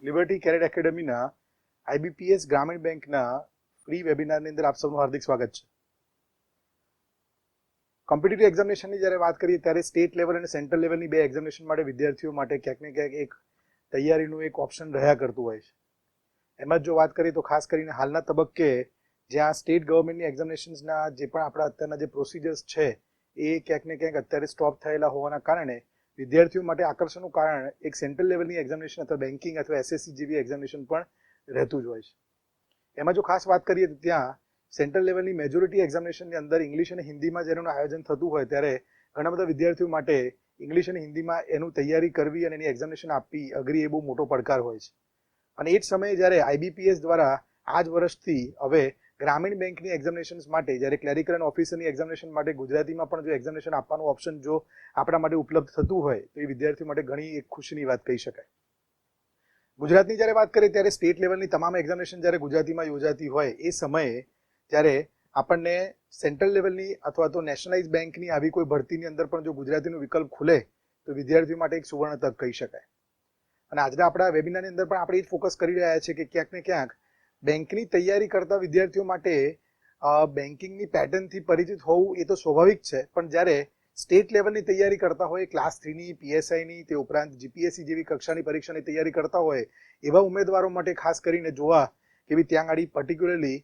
Liberty caret એકેડમીના IBPS ગ્રામીણ બેંકના free વેબિનારની અંદર આપ સૌનું હાર્દિક સ્વાગત છે. કોમ્પિટિટિવ એક્ઝામિનેશનની જ્યારે વાત કરીએ ત્યારે સ્ટેટ લેવલ અને સેન્ટ્રલ લેવલની બે એક્ઝામિનેશન માટે વિદ્યાર્થીઓ માટે ક્યાંક ને ક્યાંક એક તૈયારીનું એક ઓપ્શન રહ્યા કરતું હોય છે. એમાં જો વાત કરીએ તો ખાસ કરીને હાલના તબક્કે જ્યાં સ્ટેટ ગવર્મેન્ટની એક્ઝામિનેશન્સના જે પણ આપણા અત્યારના જે પ્રોસિજર્સ છે એ ક્યાંક ને ક્યાંક અત્યારે સ્ટોપ થયેલા હોવાના કારણે વિદ્યાર્થીઓ માટે આકર્ષણનું કારણ એક સેન્ટ્રલ લેવલની એક્ઝામિનેશન અથવા બેન્કિંગ અથવા એસએસસી જેવી એક્ઝામિનેશન પણ રહેતું જ હોય છે. એમાં જો ખાસ વાત કરીએ તો ત્યાં સેન્ટ્રલ લેવલની મેજોરિટી એક્ઝામિનેશનની અંદર ઇંગ્લિશ અને હિન્દીમાં જેનું આયોજન થતું હોય ત્યારે ઘણા બધા વિદ્યાર્થીઓ માટે ઇંગ્લિશ અને હિન્દીમાં એનું તૈયારી કરવી અને એની એક્ઝામિનેશન આપવી અઘરી એ બહુ મોટો પડકાર હોય છે. અને એ જ સમયે જ્યારે આઈબીપીએસ દ્વારા આ જ વર્ષથી હવે ગ્રામીણ બેંકની એક્ઝામિનેશન્સ માટે જ્યારે ક્લેરિકલ અને ઓફિસરની એક્ઝામિનેશન માટે ગુજરાતીમાં પણ જો એક્ઝામિનેશન આપવાનું ઓપ્શન જો આપણા માટે ઉપલબ્ધ થતું હોય તો એ વિદ્યાર્થીઓ માટે ઘણી એક ખુશીની વાત કહી શકાય. ગુજરાતની જ્યારે વાત કરીએ ત્યારે સ્ટેટ લેવલની તમામ એક્ઝામિનેશન જ્યારે ગુજરાતીમાં યોજાતી હોય એ સમયે જ્યારે આપણને સેન્ટ્રલ લેવલની અથવા તો નેશનલાઇઝ બેંકની આવી કોઈ ભરતીની અંદર પણ જો ગુજરાતીનો વિકલ્પ ખુલે તો વિદ્યાર્થીઓ માટે એક સુવર્ણ તક કહી શકાય. અને આજના આપણા વેબિનારની અંદર પણ આપણે એ જ ફોકસ કરી રહ્યા છીએ કે ક્યાંક ને ક્યાંક બેંકની તૈયારી કરતા વિદ્યાર્થીઓ માટે બેન્કિંગની પેટર્નથી પરિચિત હોવું એ તો સ્વાભાવિક છે, પણ જ્યારે સ્ટેટ લેવલની તૈયારી કરતા હોય ક્લાસ 3ની પીએસઆઈની તે ઉપરાંત જીપીએસસી જેવી કક્ષાની પરીક્ષાની તૈયારી કરતા હોય એવા ઉમેદવારો માટે ખાસ કરીને જોવા કે ત્યાં આગળ પર્ટિક્યુલરલી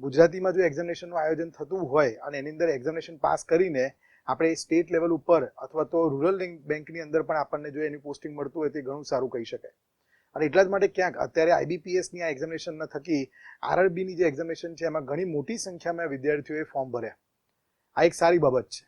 ગુજરાતીમાં જો એક્ઝામિનેશનનું આયોજન થતું હોય અને એની અંદર એક્ઝામિનેશન પાસ કરીને આપણે સ્ટેટ લેવલ ઉપર અથવા તો રૂરલ બેંકની અંદર પણ આપણને જો એની પોસ્ટિંગ મળતું હોય તે ઘણું સારું કહી શકાય. અને એટલા જ માટે ક્યાંક અત્યારે આઈબીપીએસની આ એક્ઝામિનેશનના થકી આરઆરબીની જે એક્ઝામિનેશન છે એમાં ઘણી મોટી સંખ્યામાં વિદ્યાર્થીઓએ ફોર્મ ભર્યા. આ એક સારી બાબત છે.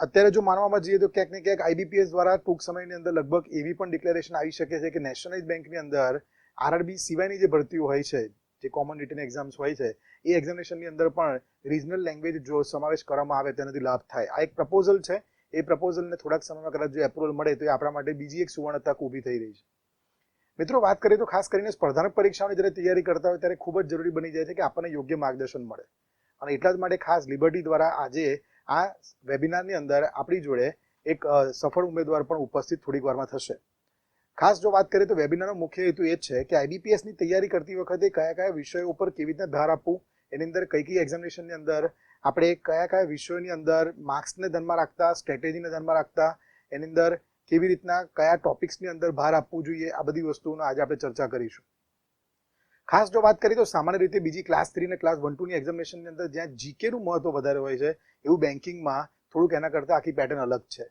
અત્યારે જો માનવામાં જઈએ તો ક્યાંક ને ક્યાંક આઈબીપીએસ દ્વારા ટૂંક સમયની અંદર લગભગ એવી પણ ડિક્લેરેશન આવી શકે છે કે નેશનલાઇઝ બેંકની અંદર આરઆરબી સિવાયની જે ભરતીઓ હોય છે, જે કોમન રિટન એક્ઝામ્સ હોય છે, એ એક્ઝામિનેશનની અંદર પણ રિજનલ લેંગ્વેજ જો સમાવેશ કરવામાં આવે તેનાથી લાભ થાય. આ એક પ્રપોઝલ છે. એ પ્રપોઝલને થોડાક સમયમાં કદાચ જો એપ્રુવલ મળે તો એ આપણા માટે બીજી એક સુવર્ણ તક ઊભી થઈ રહી છે. મિત્રો, વાત કરીએ તો ખાસ કરીને સ્પર્ધાત્મક પરીક્ષાઓની જ્યારે તૈયારી કરતા હોય ત્યારે ખૂબ જ જરૂરી બની જાય છે કે આપણને યોગ્ય માર્ગદર્શન મળે. અને એટલા જ માટે ખાસ લિબર્ટી દ્વારા આજે આ વેબિનારની અંદર આપણી જોડે એક સફળ ઉમેદવાર પણ ઉપસ્થિત થોડીક વારમાં થશે. ખાસ જો વાત કરીએ તો વેબિનારનો મુખ્ય હેતુ એ જ છે કે આઈબીપીએસની તૈયારી કરતી વખતે કયા કયા વિષયો ઉપર કેવી રીતના ભાર આપવું, એની અંદર કઈ એક્ઝામિનેશનની અંદર આપણે કયા વિષયોની અંદર માર્ક્સને ધ્યાનમાં રાખતા, સ્ટ્રેટેજીને ધ્યાનમાં રાખતા, એની અંદર કેવી રીતના કયા ટોપિક્સની અંદર ભાર આપવું જોઈએ, આ બધી વસ્તુઓનો આજે આપણે ચર્ચા કરીશું. ખાસ જો વાત કરીએ તો સામાન્ય રીતે બીજી ક્લાસ 3 અને ક્લાસ 1-2ની એક્ઝામિનેશનની અંદર જ્યાં જીકેનું મહત્વ વધારે હોય છે એવું બેન્કિંગમાં થોડુંક એના કરતાં આખી પેટર્ન અલગ છે.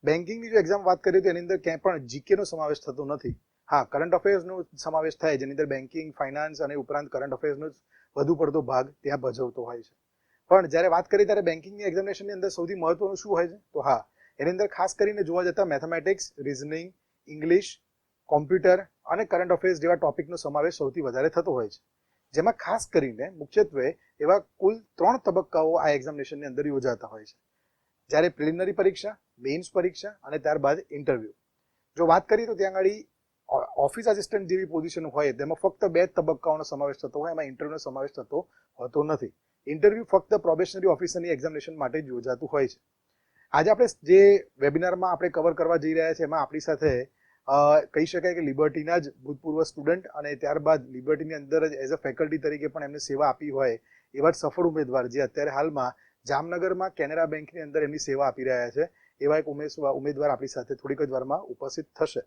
બેન્કિંગની જો એક્ઝામ વાત કરીએ તો એની અંદર ક્યાંય પણ જીકેનો સમાવેશ થતો નથી. હા, કરંટ અફેર્સનો સમાવેશ થાય જેની અંદર બેન્કિંગ, ફાઇનાન્સ અને ઉપરાંત કરંટ અફેર્સનો વધુ પડતો ભાગ ત્યાં ભજવતો હોય છે. પણ જ્યારે વાત કરીએ ત્યારે બેન્કિંગની એક્ઝામિનેશનની અંદર સૌથી મહત્વનું શું હોય છે તો હા, એની અંદર ખાસ કરીને જોવા જતા મેથેમેટિક્સ, રિઝનિંગ, ઇંગ્લિશ, કોમ્પ્યુટર અને કરંટ અફેર્સ જેવા ટોપિકનો સમાવેશ સૌથી વધારે થતો હોય છે. જેમાં ખાસ કરીને મુખ્યત્વે એવા કુલ 3 તબક્કાઓ આ એક્ઝામિનેશનની અંદર યોજાતા હોય છે. જ્યારે પ્રિલિમિનરી પરીક્ષા, મેઇન્સ પરીક્ષા અને ત્યારબાદ ઇન્ટરવ્યુ. જો વાત કરીએ તો ત્યાં આગળ ઓફિસ આસિસ્ટન્ટ જેવી પોઝિશન હોય તેમાં ફક્ત 2 તબક્કાઓનો સમાવેશ થતો હોય, એમાં ઇન્ટરવ્યુનો સમાવેશ થતો હોતો નથી. ઇન્ટરવ્યુ ફક્ત પ્રોબેશનરી ઓફિસરની એક્ઝામિનેશન માટે જ યોજાતું હોય છે. આજે આપણે જે વેબિનારમાં આપણે કવર કરવા જઈ રહ્યા છીએ એમાં આપણી સાથે કહી શકાય કે લિબર્ટીના જ ભૂતપૂર્વ સ્ટુડન્ટ અને ત્યારબાદ લિબર્ટીની અંદર જ એઝ અ ફેકલ્ટી તરીકે પણ એમને સેવા આપી હોય એવા જ સફળ ઉમેદવાર જે અત્યારે હાલમાં જામનગરમાં કેનેરા બેંકની અંદર એમની સેવા આપી રહ્યા છે એવા એક ઉમેદવાર આપણી સાથે થોડીક જ વારમાં ઉપસ્થિત થશે.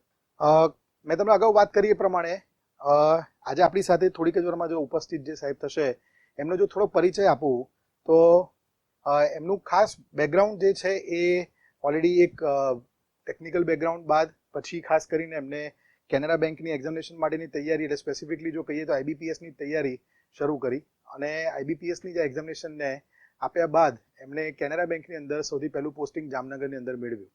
મેં તમને અગાઉ વાત કરી એ પ્રમાણે આજે આપણી સાથે થોડીક જ વારમાં જો ઉપસ્થિત જે સાહેબ થશે એમનો જો થોડો પરિચય આપું તો એમનું ખાસ બેકગ્રાઉન્ડ જે છે એ ઓલરેડી એક ટેકનિકલ બેકગ્રાઉન્ડ બાદ પછી ખાસ કરીને એમને કેનેરા બેંકની એક્ઝામિનેશન માટેની તૈયારી એટલે સ્પેસિફિકલી જો કહીએ તો આઈબીપીએસની તૈયારી શરૂ કરી અને આઈબીપીએસની જે એક્ઝામિનેશનને આપ્યા બાદ એમણે કેનેરા બેંકની અંદર સૌથી પહેલું પોસ્ટિંગ જામનગરની અંદર મેળવ્યું.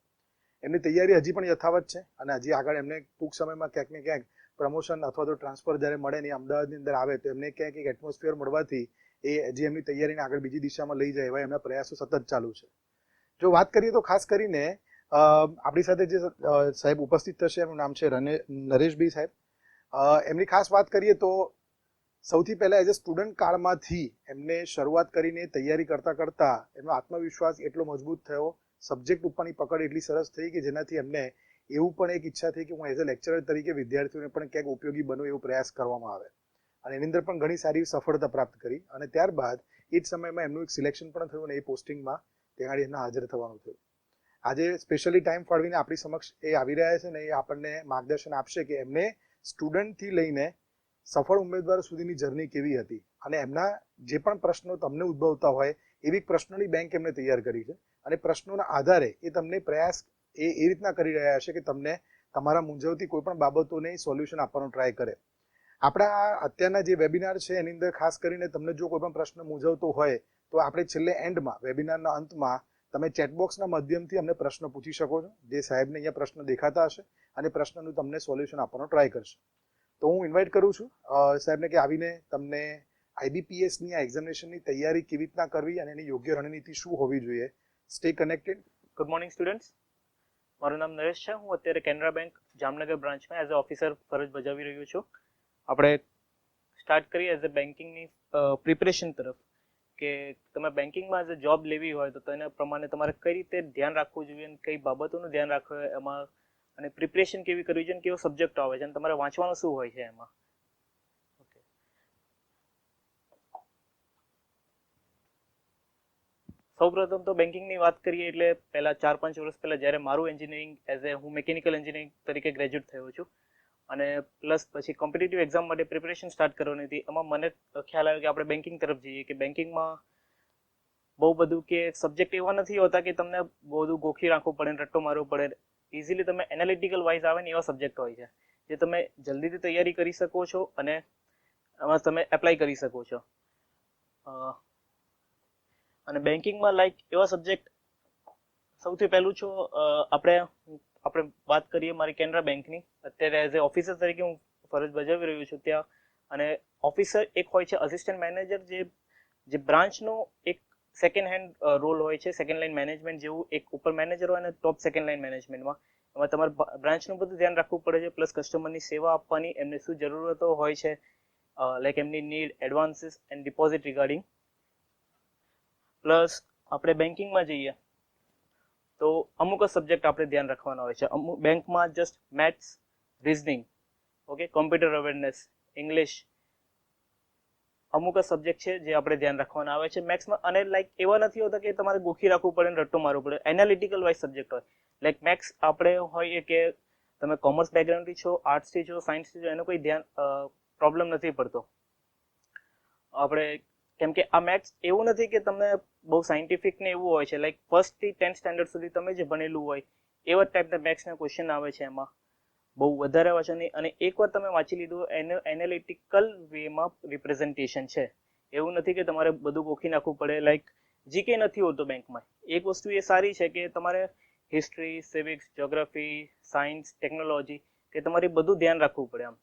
એમની તૈયારી હજી પણ યથાવત છે અને હજી આગળ એમને ટૂંક સમયમાં ક્યાંક ને ક્યાંક પ્રમોશન અથવા તો ટ્રાન્સફર જ્યારે મળે ને અમદાવાદની અંદર આવે તો એમને ક્યાંક એક એટમોસ્ફિયર મળવાથી એ જે એમની તૈયારીને આગળ બીજી દિશામાં લઈ જાય એવા એમના પ્રયાસો સતત ચાલુ છે. જો વાત કરીએ તો ખાસ કરીને આપણી સાથે જે સાહેબ ઉપસ્થિત થશે એમનું નામ છે નરેશભાઈ સાહેબ. એમની ખાસ વાત કરીએ તો સૌથી પહેલા એઝ અ સ્ટુડન્ટ કાળમાંથી એમને શરૂઆત કરીને તૈયારી કરતા એમનો આત્મવિશ્વાસ એટલો મજબૂત થયો, સબ્જેક્ટ ઉપરની પકડ એટલી સરસ થઈ કે જેનાથી એમને એવું પણ એક ઈચ્છા થઈ કે હું એઝ અ લેક્ચરર તરીકે વિદ્યાર્થીઓને પણ ક્યાંક ઉપયોગી બનો એવો પ્રયાસ કરવામાં આવે, અને એની અંદર પણ ઘણી સારી સફળતા પ્રાપ્ત કરી. અને ત્યારબાદ એ જ સમયમાં એમનું એક સિલેક્શન પણ થયું અને એ પોસ્ટિંગમાં ત્યાં એમને હાજર થવાનું થયું. આજે સ્પેશિયલી ટાઈમ ફાળવીને આપણી સમક્ષ એ આવી રહ્યા છે ને એ આપણને માર્ગદર્શન આપશે કે એમને સ્ટુડન્ટથી લઈને સફળ ઉમેદવાર સુધીની જર્ની કેવી હતી, અને એમના જે પણ પ્રશ્નો તમને ઉદ્ભવતા હોય એવી પ્રશ્નોની બેંક એમને તૈયાર કરી છે, અને પ્રશ્નોના આધારે એ તમને પ્રયાસ એ રીતના કરી રહ્યા હશે કે તમને તમારા મૂંઝવતી કોઈ પણ બાબતોને સોલ્યુશન આપવાનો ટ્રાય કરે. આપણા અત્યારના જે વેબિનાર છે એની અંદર ખાસ કરીને તમને જો કોઈ પણ પ્રશ્ન મૂંઝવતો હોય તો આપણે છેલ્લે એન્ડમાં, વેબિનારના અંતમાં તમે ચેટબોક્સના માધ્યમથી અમને પ્રશ્ન પૂછી શકો છો, જે સાહેબને અહીંયા પ્રશ્ન દેખાતા હશે અને પ્રશ્નનું તમને સોલ્યુશન આપવાનો ટ્રાય કરશે. તો હું ઇન્વાઇટ કરું છું સાહેબને કે આવીને તમને IBPSની આ એક્ઝામિનેશનની તૈયારી કેવી રીતના કરવી અને એની યોગ્ય રણનીતિ શું હોવી જોઈએ. Stay connected. Good morning students, મારું નામ નરેશ છે. હું અત્યારે કેનરા બેંક જામનગર બ્રાન્ચમાં એઝ અ ઓફિસર ફરજ બજાવી રહ્યો છું. આપણે સ્ટાર્ટ કરીએ એઝ અ બેન્કિંગની પ્રિપરેશન તરફ, કે તમે બેન્કિંગમાં એઝ અ જોબ લેવી હોય તો તેના પ્રમાણે તમારે કઈ રીતે ધ્યાન રાખવું જોઈએ અને કઈ બાબતોનું ધ્યાન રાખવું હોય એમાં, અને પ્રિપરેશન કેવી કરવી જોઈએ, કેવો સબ્જેક્ટ આવે છે અને તમારે વાંચવાનું શું હોય છે એમાં. સૌપ્રથમ તો બેન્કિંગની વાત કરીએ એટલે પહેલા 4-5 વર્ષ પહેલા જ્યારે મારું એન્જિનિયરિંગ હું મિકેનિકલ એન્જિનિયરિંગ તરીકે ગ્રેજ્યુએટ થયો છું, અને પ્લસ પછી કોમ્પિટિટિવ એક્ઝામ માટે પ્રિપરેશન સ્ટાર્ટ કરવાની હતી. એમાં મને ખ્યાલ આવ્યો કે આપણે બેન્કિંગ તરફ જઈએ, કે બેન્કિંગમાં બહુ બધું કે સબ્જેક્ટ એવા નથી હોતા કે તમને બધું ગોખી રાખવું પડે, રટ્ટો મારવો પડે. ઇઝીલી તમે એનાલિટિકલ વાઇઝ આવે ને એવા સબ્જેક્ટ હોય છે જે તમે જલ્દીથી તૈયારી કરી શકો છો અને એમાં તમે એપ્લાય કરી શકો છો. અને બેન્કિંગમાં લાઈક એવા સબ્જેક્ટ, સૌથી પહેલું છો આપણે વાત કરીએ મારી કેનરા બેંકની. અત્યારે એઝ એ ઓફિસર તરીકે હું ફરજ બજાવી રહ્યો છું ત્યાં. અને ઓફિસર એક હોય છે અસિસ્ટન્ટ મેનેજર, જે બ્રાન્ચનો એક સેકન્ડ હેન્ડ રોલ હોય છે, સેકન્ડ લાઇન મેનેજમેન્ટ જેવું. એક ઉપર મેનેજર હોય અને ટોપ સેકન્ડ લાઇન મેનેજમેન્ટમાં એમાં તમારે બ્રાન્ચનું બધું ધ્યાન રાખવું પડે છે, પ્લસ કસ્ટમરની સેવા આપવાની, એમને શું જરૂરતો હોય છે, લાઈક એમની need, advances and deposit regarding. Plus આપણે બેન્કિંગમાં જઈએ તો અમુક જ સબ્જેક્ટ આપણે ધ્યાન રાખવાના હોય છે. અમુક બેંકમાં just maths, reasoning, okay, computer awareness, English, અમુક જ સબ્જેક્ટ છે જે આપણે ધ્યાન રાખવાના આવે છે મેથ્સમાં. અને લાઈક એવા નથી હોતા કે તમારે ગોખી રાખવું પડે ને રટ્ટો મારવો પડે. એનાલિટિકલ વાઇઝ સબ્જેક્ટ હોય. લાઈક મેથ્સ આપણે હોય કે તમે કોમર્સ બેકગ્રાઉન્ડથી છો, આર્ટ્સથી છો, સાયન્સથી છો, એનો કોઈ ધ્યાન પ્રોબ્લેમ નથી પડતો આપણે. કેમ કે આ મેથ્સ એવું નથી કે તમને બહુ સાયન્ટિફિક ને એવું હોય છે. લાઈક 1st થી 10th સ્ટેન્ડર્ડ સુધી તમે જે ભણેલું હોય એવા ટાઈપના મેથ્સના ક્વેશ્ચન આવે છે એમાં, બહુ વધારે વાંચો નહીં. અને એકવાર તમે વાંચી લીધું એનાલિટિકલ વેમાં રિપ્રેઝન્ટેશન છે, એવું નથી કે તમારે બધું ગોખી નાખવું પડે. લાઈક જીકે નથી હોતો બેંકમાં. એક વસ્તુ એ સારી છે કે તમારે history, civics, geography, science, technology, કે તમારે બધું ધ્યાન રાખવું પડે. આમ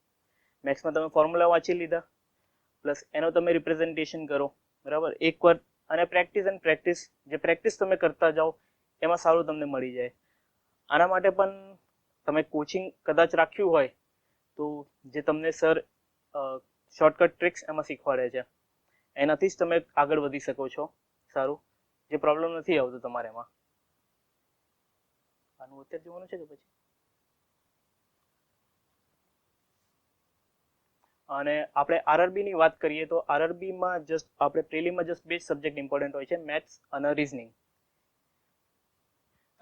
મેથ્સમાં તમે ફોર્મ્યુલા વાંચી લીધા, પ્લસ એનો તમે રિપ્રેઝન્ટેશન કરો, બરાબર, એકવાર. અને પ્રેક્ટિસ એન્ડ પ્રેક્ટિસ, જે પ્રેક્ટિસ તમે કરતા જાઓ એમાં સારું તમને મળી જાય. આના માટે પણ તમે કોચિંગ કદાચ રાખ્યું હોય તો જે તમને સર શોર્ટકટ ટ્રિક્સ એમાં શીખવાડે છે, એનાથી જ તમે આગળ વધી શકો છો સારું, જે પ્રોબ્લેમ નથી આવતો તમારે એમાં. આનું અત્યારે જોવાનું છે કે પછી? અને આપણે આરઆરબીની વાત કરીએ તો આરઆરબીમાં જસ્ટ આપણે પ્રિલિમમાં જસ્ટ 2 સબ્જેક્ટ ઇમ્પોર્ટન્ટ હોય છે, મેથ્સ અને રીઝનિંગ.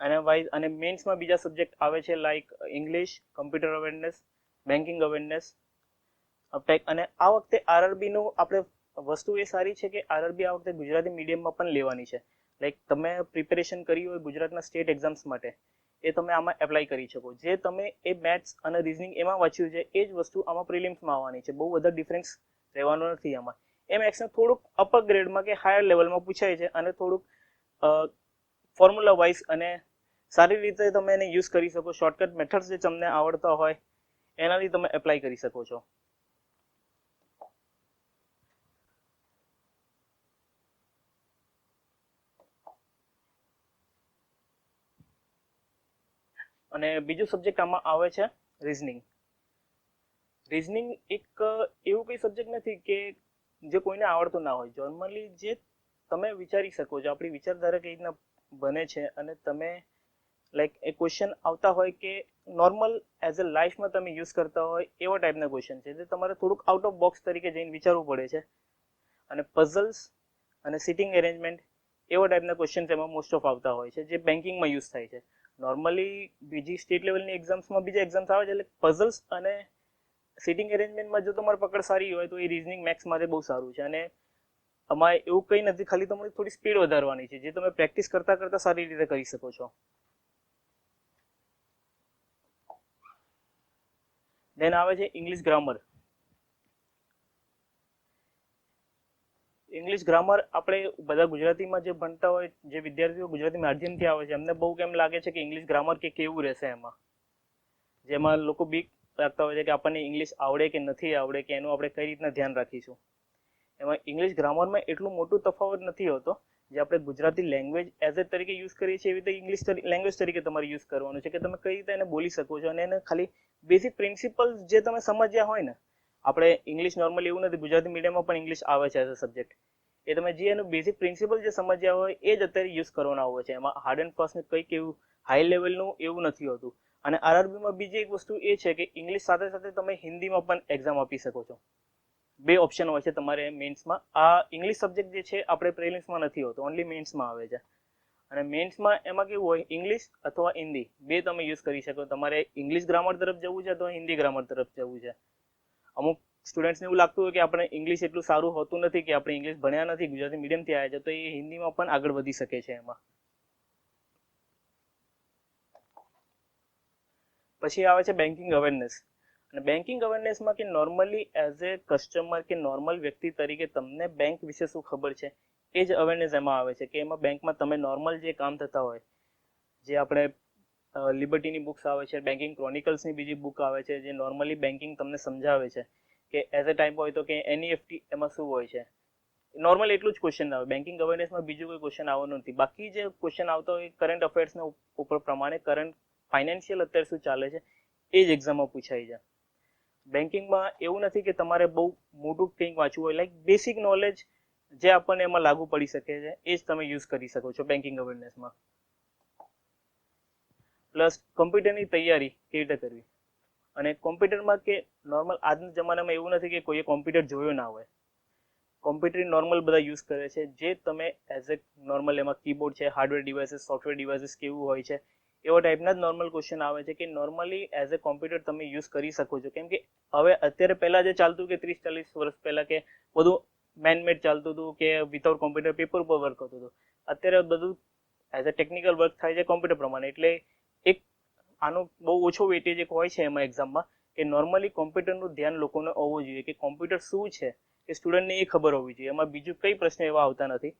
અને મેન્સમાં બીજા સબ્જેક્ટ આવે છે like English, computer awareness, banking awareness. અને આ વખતે આરઆરબીનું આપણે વસ્તુ એ સારી છે કે આરઆરબી આ વખતે ગુજરાતી મીડિયમમાં પણ લેવાની છે. લાઈક તમે પ્રિપેરેશન કરી હોય ગુજરાતના સ્ટેટ એક્ઝામ્સ માટે, એ તમે આમાં એપ્લાય કરી શકો. જે તમે એ મેથ્સ અને રીઝનિંગ એમાં વાંચ્યું છે એ જ વસ્તુ આમાં પ્રિલિમ્સમાં આવવાની છે. બહુ વધારે ડિફરન્સ રહેવાનો નથી આમાં. એ મેથ્સને થોડુંક અપર ગ્રેડમાં કે હાયર લેવલમાં પૂછાય છે, અને થોડુંક ફોર્મ્યુલા વાઇઝ અને સારી રીતે તમે એને યુઝ કરી શકો. શોર્ટકટ મેથડ્સ જે તમને આવડતા હોય એનાથી તમે એપ્લાય કરી શકો છો. અને બીજું સબ્જેક્ટ આમાં આવે છે રીઝનિંગ. રીઝનિંગ એક એવું કઈ સબ્જેક્ટ નથી કે જે કોઈને આવડતું ના હોય. નોર્મલી જે તમે વિચારી શકો છો, આપણી વિચારધારા કઈ રીતના બને છે, અને તમે લાઈક એ ક્વેશ્ચન આવતા હોય કે નોર્મલ એઝ અ લાઈફમાં તમે યુઝ કરતા હોય એવા ટાઈપના ક્વેશ્ચન છે જે તમારે થોડુંક આઉટ ઓફ બોક્સ તરીકે જઈને વિચારવું પડે છે. અને પઝલ્સ અને સિટિંગ એરેન્જમેન્ટ એવા ટાઈપના ક્વેશ્ચન એમાં મોસ્ટ ઓફ આવતા હોય છે જે બેન્કિંગમાં યુઝ થાય છે. નોર્મલી બીજી સ્ટેટ લેવલની એક્ઝામ્સમાં બીજા એક્ઝામ્સ આવે છે એટલે પઝલ્સ અને સિટિંગ એરેન્જમેન્ટમાં જો તમારી પકડ સારી હોય તો એ રિઝનિંગ મેથ્સ માટે બહુ સારું છે. અને આમાં એવું કંઈ નથી, ખાલી તમારી થોડી સ્પીડ વધારવાની છે જે તમે પ્રેક્ટિસ કરતા કરતા સારી રીતે કરી શકો છો. દેન આવે છે ઇંગ્લિશ ગ્રામર. ઇંગ્લિશ ગ્રામર આપણે બધા ગુજરાતીમાં જે ભણતા હોય, જે વિદ્યાર્થીઓ ગુજરાતી માધ્યમથી આવે છે, એમને બહુ કેમ લાગે છે કે ઇંગ્લિશ ગ્રામર કે કેવું રહેશે એમાં, જેમાં લોકો બીક રાખતા હોય છે કે આપણને ઇંગ્લિશ આવડે કે નથી આવડે, કે એનું આપણે કઈ રીતના ધ્યાન રાખીશું. એમાં ઇંગ્લિશ ગ્રામરમાં એટલું મોટું તફાવત નથી હોતો. જે આપણે ગુજરાતી લેંગ્વેજ એઝ એ તરીકે યુઝ કરીએ છીએ એવી રીતે ઇંગ્લિશ લેંગ્વેજ તરીકે તમારે યુઝ કરવાનું છે કે તમે કઈ રીતે એને બોલી શકો છો. અને એને ખાલી બેસિક પ્રિન્સિપલ જે તમે સમજ્યા હોય ને, આપણે ઇંગ્લિશ નોર્મલી એવું નથી, ગુજરાતી મીડિયમમાં પણ ઇંગ્લિશ આવે છે એઝ અ સબ્જેક્ટ, એ તમે જે એનું બેસિક પ્રિન્સિપલ જે સમજ્યા હોય એ જ અત્યારે યુઝ કરવાના હોય છે. એમાં હાર્ડ એન્ડ ફાસ્ટ કંઈક એવું હાઈ લેવલનું એવું નથી હોતું. અને આરઆરબીમાં બીજી એક વસ્તુ એ છે કે ઇંગ્લિશ સાથે સાથે તમે હિન્દીમાં પણ એક્ઝામ આપી શકો છો. 2 ઓપ્શન હોય છે તમારે મેન્સમાં. આ ઇંગ્લિશ સબ્જેક્ટ જે છે આપણે પ્રિલિમ્સમાં નથી હોતો, ઓનલી મેન્સમાં આવે છે. અને મેન્સમાં એમાં કેવું હોય, ઇંગ્લિશ અથવા હિન્દી બે તમે યુઝ કરી શકો. તમારે ઇંગ્લિશ ગ્રામર તરફ જવું છે અથવા હિન્દી ગ્રામર તરફ જવું છે. અમુક સ્ટુડન્ટ્સને એવું લાગતું હોય કે આપણે ઇંગ્લિશ એટલું સારું હોતું નથી, કે આપણે ઇંગ્લિશ ભણ્યા નથી, ગુજરાતી મીડિયમથી આવ્યા છે, તો એ હિન્દીમાં પણ આગળ વધી શકે છે એમાં. પછી આવે છે બેન્કિંગ અવેરનેસ. અને બેન્કિંગ અવેરનેસમાં કે નોર્મલી એઝ એ કસ્ટમર કે નોર્મલ વ્યક્તિ તરીકે તમને બેંક વિશે શું ખબર છે એ જ અવેરનેસ એમાં આવે છે. કે એમાં બેંકમાં તમે નોર્મલ જે કામ થતા હોય, જે આપણે લિબર્ટીની બુક્સ આવે છે, બેન્કિંગ ક્રોનિકલ્સની બીજી બુક આવે છે, જે નોર્મલી બેન્કિંગ તમને સમજાવે છે કે એઝ અ ટાઈપ હોય તો કે એનઈએફટી એમાં શું હોય છે. નોર્મલ એટલું જ ક્વેશ્ચન આવે. બેન્કિંગ અવેરનેસમાં બીજું કોઈ ક્વેશ્ચન આવવાનું નથી. બાકી જે ક્વેશ્ચન આવતો હોય કરંટ અફેર્સના ઉપર પ્રમાણે, કરંટ ફાઇનાન્શિયલ અત્યારે શું ચાલે છે એ જ એક્ઝામમાં પૂછાય છે. બેન્કિંગમાં એવું નથી કે તમારે બહુ મોટું કંઈક વાંચવું હોય, લાઈક બેસિક નોલેજ જે આપણને એમાં લાગુ પડી શકે છે એ જ તમે યુઝ કરી શકો છો બેન્કિંગ અવેરનેસમાં. પ્લસ કોમ્પ્યુટરની તૈયારી કેવી રીતે કરવી. અને કોમ્પ્યુટરમાં કે નોર્મલ આજના જમાનામાં એવું નથી કે કોઈએ કોમ્પ્યુટર જોયો ના હોય. કોમ્પ્યુટર નોર્મલ બધા યુઝ કરે છે. જે તમે એઝ એ નોર્મલ એમાં કીબોર્ડ છે, હાર્ડવેર ડિવાઇસીસ, સોફ્ટવેર ડિવાઇસીસ કેવું હોય છે, એવા ટાઈપના જ નોર્મલ ક્વેશ્ચન આવે છે કે નોર્મલી એઝ એ કોમ્પ્યુટર તમે યુઝ કરી શકો છો. કેમ કે હવે અત્યારે પહેલા જે ચાલતું કે 30-40 વર્ષ પહેલા કે બધું મેનમેડ ચાલતું હતું, કે વિધાઉટ કોમ્પ્યુટર પેપર ઉપર વર્ક થતું હતું. અત્યારે બધું એઝ અ ટેકનિકલ વર્ક થાય છે કોમ્પ્યુટર પ્રમાણે. એટલે એક આનો બહુ ઓછો વેટેજ એક હોય છે એમાં એક્ઝામમાં, કે નોર્મલી કોમ્પ્યુટરનું ધ્યાન લોકોને હોવું જોઈએ કે કોમ્પ્યુટર શું છે કે સ્ટુડન્ટને એ ખબર હોવી જોઈએ. એમાં બીજું કઈ પ્રશ્ન એવા આવતા નથી.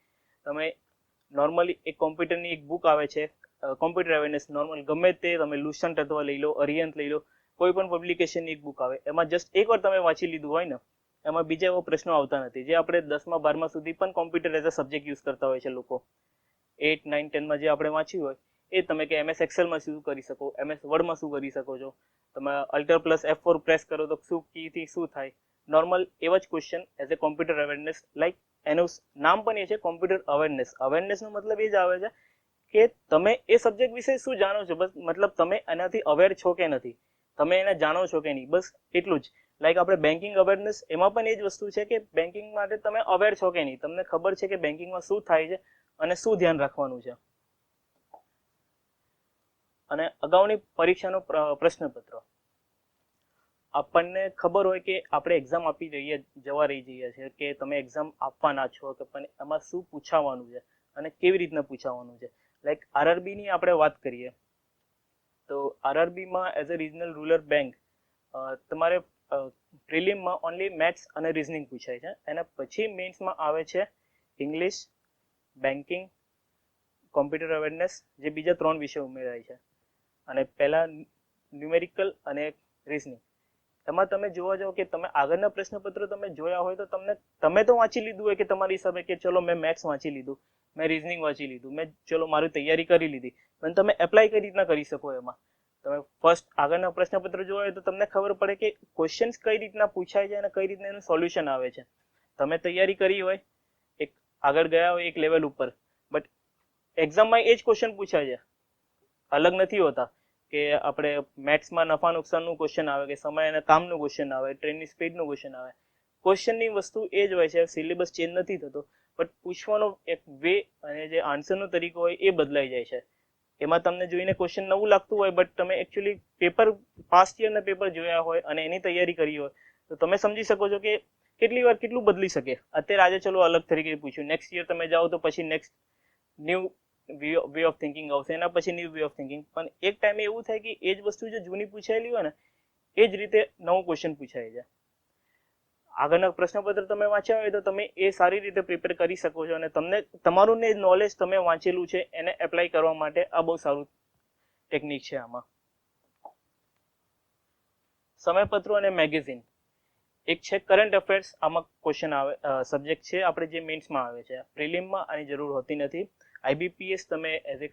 તમે નોર્મલી એક કોમ્પ્યુટરની એક બુક આવે છે, કોમ્પ્યુટર અવેરનેસ, નોર્મલ ગમે તે તમે લુસન્ટ અથવા લઈ લો, અરિયન્ટ લઈ લો, કોઈ પણ પબ્લિકેશનની એક બુક આવે, એમાં જસ્ટ એકવાર તમે વાંચી લીધું હોય ને, એમાં બીજા એવા પ્રશ્નો આવતા નથી. જે આપણે 10મા 12મા સુધી પણ computer as a subject use કરતા હોય છે લોકો. 8, 9, 10માં જે આપણે વાંચ્યું હોય એ તમે કે એમએસ એક્સેલમાં શું કરી શકો, એમએસ વર્ડમાં શું કરી શકો છો, તમે અલ્ટર પ્લસ F4 પ્રેસ કરો તો શું કીથી શું થાય. નોર્મલ એવા જ question as a computer awareness, like એનું નામ પણ એ છે કોમ્પ્યુટર અવેરનેસ. અવેરનેસનો મતલબ એ જ આવે છે કે તમે એ સબ્જેક્ટ વિશે શું જાણો છો, બસ મતલબ તમે એનાથી અવેર છો કે નથી, તમે એને જાણો છો કે નહીં, બસ એટલું જ. લાઈક આપણે બેન્કિંગ અવેરનેસ, એમાં પણ એ જ વસ્તુ છે કે બેન્કિંગ માટે તમે અવેર છો કે નહીં, તમને ખબર છે કે બેન્કિંગમાં શું થાય છે અને શું ધ્યાન રાખવાનું છે. અને અગાઉની પરીક્ષાનો પ્રશ્નપત્ર, આપણને ખબર હોય કે આપણે એક્ઝામ આપી જવા રહી જઈએ છીએ, કે તમે એક્ઝામ આપવાના છો, કે પણ એમાં શું પૂછાવાનું છે અને કેવી રીતના પૂછાવાનું છે. લાઈક આરઆરબીની આપણે વાત કરીએ તો આરઆરબીમાં as a regional rural bank તમારે પ્રિલિમમાં ઓનલી મેથ્સ અને રિઝનિંગ પૂછાય છે. એના પછી મેન્સમાં આવે છે ઇંગ્લિશ, બેન્કિંગ, કોમ્પ્યુટર અવેરનેસ, જે બીજા 3 વિષય ઉમેરાય છે. અને પહેલા ન્યુમેરિકલ અને રિઝનિંગ. એમાં તમે જોવા જાઓ કે તમે આગળના પ્રશ્નપત્ર તમે જોયા હોય તો તમે તો વાંચી લીધું હોય કે તમારી હિસાબે કે ચલો મેં મેથ્સ વાંચી લીધું, મેં રિઝનિંગ વાંચી લીધું, મેં ચલો મારી તૈયારી કરી લીધી, પણ તમે એપ્લાય કઈ રીતના કરી શકો એમાં. તમે ફર્સ્ટ આગળના પ્રશ્નપત્ર જોવા હોય તો તમને ખબર પડે કે ક્વેશ્ચન્સ કઈ રીતના પૂછાય છે અને કઈ રીતના એનું સોલ્યુશન આવે છે. તમે તૈયારી કરી હોય, એક આગળ ગયા હોય એક લેવલ ઉપર, બટ એક્ઝામમાં એ જ ક્વેશ્ચન પૂછાય છે અલગ નથી હોતા કે આપણે મેથ્સમાં નફા નુકસાનનું ક્વેશ્ચન આવે કે સમય અને કામનું ક્વેશ્ચન આવે, ટ્રેનની સ્પીડનું ક્વેશ્ચન આવે. ક્વેશ્ચનની વસ્તુ એ જ હોય છે, સિલેબસ ચેન્જ નથી થતો, બટ પૂછવાનો એક વે અને જે આન્સરનો તરીકો હોય એ બદલાઈ જાય છે. એમાં તમને જોઈને ક્વેશ્ચન નવું લાગતું હોય, બટ તમે એકચ્યુઅલી પેપર પાસ્ટ યરના પેપર જોયા હોય અને એની તૈયારી કરી હોય તો તમે સમજી શકો છો કે કેટલી વાર કેટલું બદલી શકે. અત્યારે આજે ચલો અલગ તરીકે પૂછ્યું, નેક્સ્ટ યર તમે જાઓ તો પછી next new way of thinking આવશે, એના પછી ન્યૂ વે ઓફ થિંકિંગ. પણ એક ટાઈમે એવું થાય કે એ જ વસ્તુ જો જૂની પૂછાયેલી હોય ને એ જ રીતે નવું ક્વેશ્ચન પૂછાય છે. આગળના પ્રશ્નપત્ર તમે વાંચ્યા હોય તો તમે એ સારી રીતે પ્રિપેર કરી શકો છો અને તમને તમારું ને નોલેજ તમે વાંચેલું છે એને એપ્લાય કરવા માટે આ બહુ સારું ટેકનિક છે. આમાં સમયપત્રો અને મેગેઝિન એક છે કરંટ અફેર્સ. આમાં ક્વેશ્ચન આવે, સબ્જેક્ટ છે આપણે જે મેન્સમાં આવે છે. પ્રિલિમમાં આની જરૂર હોતી નથી. આઈબીપીએસ તમે એઝ એ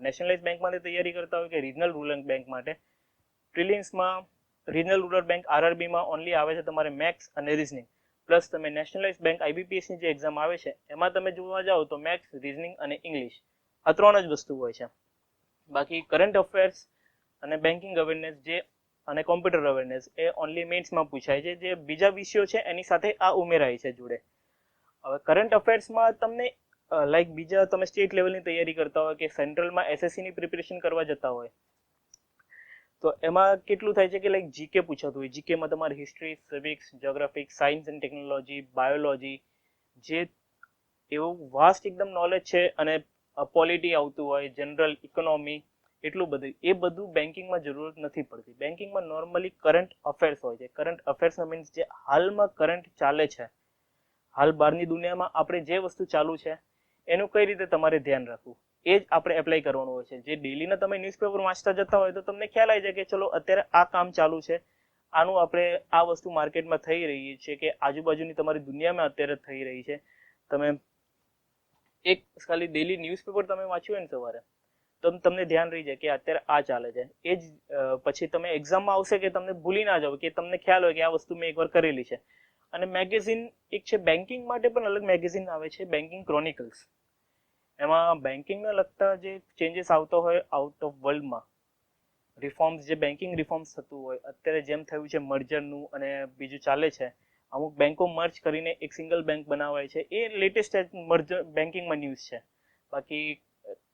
નેશનલાઇઝ બેંક માટે તૈયારી કરતા હોય કે રિજનલ રૂરલ બેંક માટે, પ્રિલિમ્સમાં રિજનલ રૂરલ બેંક આરઆરબીમાં ઓનલી આવે છે તમારે મેથ્સ અને રિઝનિંગ. પ્લસ તમે નેશનલાઇઝ બેંક આઈબીપીએસની જે એક્ઝામ આવે છે એમાં તમે જોવા જાઓ તો મેથ્સ, રિઝનિંગ અને ઇંગ્લિશ આ 3 જ વસ્તુ હોય છે. બાકી કરંટ અફેર્સ અને બેન્કિંગ અવેરનેસ જે અને કોમ્પ્યુટર અવેરનેસ એ ઓનલી મેન્સમાં પૂછાય છે. જે બીજા વિષયો છે એની સાથે આ ઉમેરાય છે જોડે. હવે કરંટ અફેર્સમાં તમને લાઈક બીજા તમે સ્ટેટ લેવલની તૈયારી કરતા હોય કે સેન્ટ્રલમાં એસએસસીની પ્રિપેરેશન કરવા જતા હોય તો એમાં કેટલું થાય છે કે લાઈક જીકે પૂછાતું હોય. જીકેમાં તમારે history, civics, geographic, science and technology, biology, જે એવું વાસ્ટ એકદમ નોલેજ છે, અને પોલિટી આવતું હોય, જનરલ ઇકોનોમી, એટલું બધું. એ બધું બેન્કિંગમાં જરૂરત નથી પડતી. બેન્કિંગમાં નોર્મલી કરંટ અફેર્સ હોય છે. કરંટ અફેર્સ મીન્સ જે હાલમાં કરંટ ચાલે છે, હાલ બહારની દુનિયામાં આપણે જે વસ્તુ ચાલુ છે એનું કઈ રીતે તમારે ધ્યાન રાખવું એ જ આપણે એપ્લાય કરવાનું હોય છે. જે ડેલીના તમે ન્યૂઝપેપર વાંચતા જતા હોય તો તમને ખ્યાલ આવી જાય કે ચલો અત્યારે આ કામ ચાલુ છે, આનું આપણે આ વસ્તુ માર્કેટમાં થઈ રહી છે કે આજુબાજુની તમારી દુનિયામાં અત્યારે થઈ રહી છે. તમે એક ખાલી ડેલી ન્યૂઝપેપર તમે વાંચ્યું હોય ને સવારે તો તમને ધ્યાન રહી જાય કે અત્યારે આ ચાલે છે. એ જ પછી તમે એક્ઝામમાં આવશે કે તમને ભૂલી ના જાવ કે તમને ખ્યાલ હોય કે આ વસ્તુ મેં એકવાર કરેલી છે. અને મેગેઝિન એક છે, બેન્કિંગ માટે પણ અલગ મેગેઝિન આવે છે, બેન્કિંગ ક્રોનિકલ્સ. એમાં બેન્કિંગને લગતા જે ચેન્જીસ આવતો હોય આઉટ ઓફ વર્લ્ડમાં, રિફોર્મ્સ, જે બેન્કિંગ રિફોર્મ્સ થતું હોય અત્યારે જેમ થયું છે મર્જરનું અને બીજું ચાલે છે, અમુક બેન્કો મર્જ કરીને એક સિંગલ બેંક બનાવાય છે, એ લેટેસ્ટ મર્જર બેન્કિંગમાં ન્યૂઝ છે. બાકી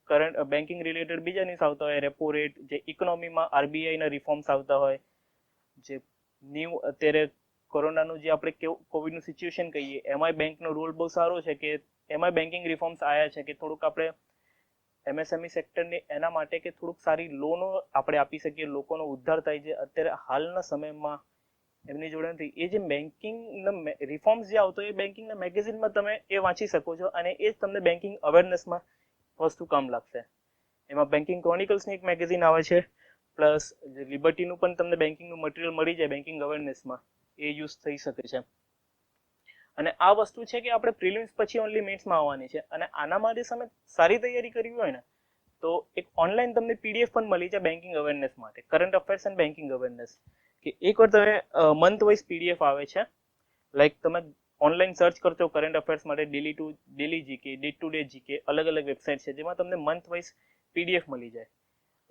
કરંટ બેન્કિંગ રિલેટેડ બીજા ન્યૂઝ આવતા હોય, રેપો રેટ, જે ઇકોનોમીમાં આરબીઆઈના રિફોર્મ્સ આવતા હોય, જે ન્યૂ અત્યારે કોરોનાનું જે આપણે કોવિડનું સિચ્યુએશન કહીએ એમાંય બેંકનો રોલ બહુ સારો છે કે એમાં બેન્કિંગ રિફોર્મ્સ આવ્યા છે કે થોડુંક આપણે એમએસએમઈ સેક્ટરને એના માટે કે થોડુંક સારી લોનો આપણે આપી શકીએ, લોકોનો ઉદ્ધાર થાય છે. અત્યારે હાલના સમયમાં એમની જોડે નથી. એ જે બેન્કિંગના રિફોર્મ્સ જે આવતો એ બેન્કિંગના મેગેઝિનમાં તમે એ વાંચી શકો છો અને એ જ તમને બેન્કિંગ અવેરનેસમાં વસ્તુ કામ લાગશે. એમાં બેન્કિંગ ક્રોનિકલ્સની એક મેગેઝિન આવે છે, પ્લસ લિબર્ટીનું પણ તમને બેન્કિંગનું મટીરિયલ મળી જાય બેન્કિંગ અવેરનેસમાં, એ યુઝ થઈ શકે છે. અને આ વસ્તુ છે કે આપણે પ્રિલિમ્સ પછી ઓનલી મેન્સમાં આવવાની છે. અને આના માટે તમે સારી તૈયારી કરવી હોય ને તો એક ઓનલાઈન તમને પીડીએફ પણ મળી જાય બેન્કિંગ અવેરનેસ માટે, current affairs and banking awareness, કે એકવાર તમે મંથ વાઇઝ પીડીએફ આવે છે. લાઈક તમે ઓનલાઈન સર્ચ કરજો કરંટ અફેર્સ માટે, daily GK, day to day GK, અલગ અલગ વેબસાઇટ છે જેમાં તમને મંથ વાઇઝ પીડીએફ મળી જાય.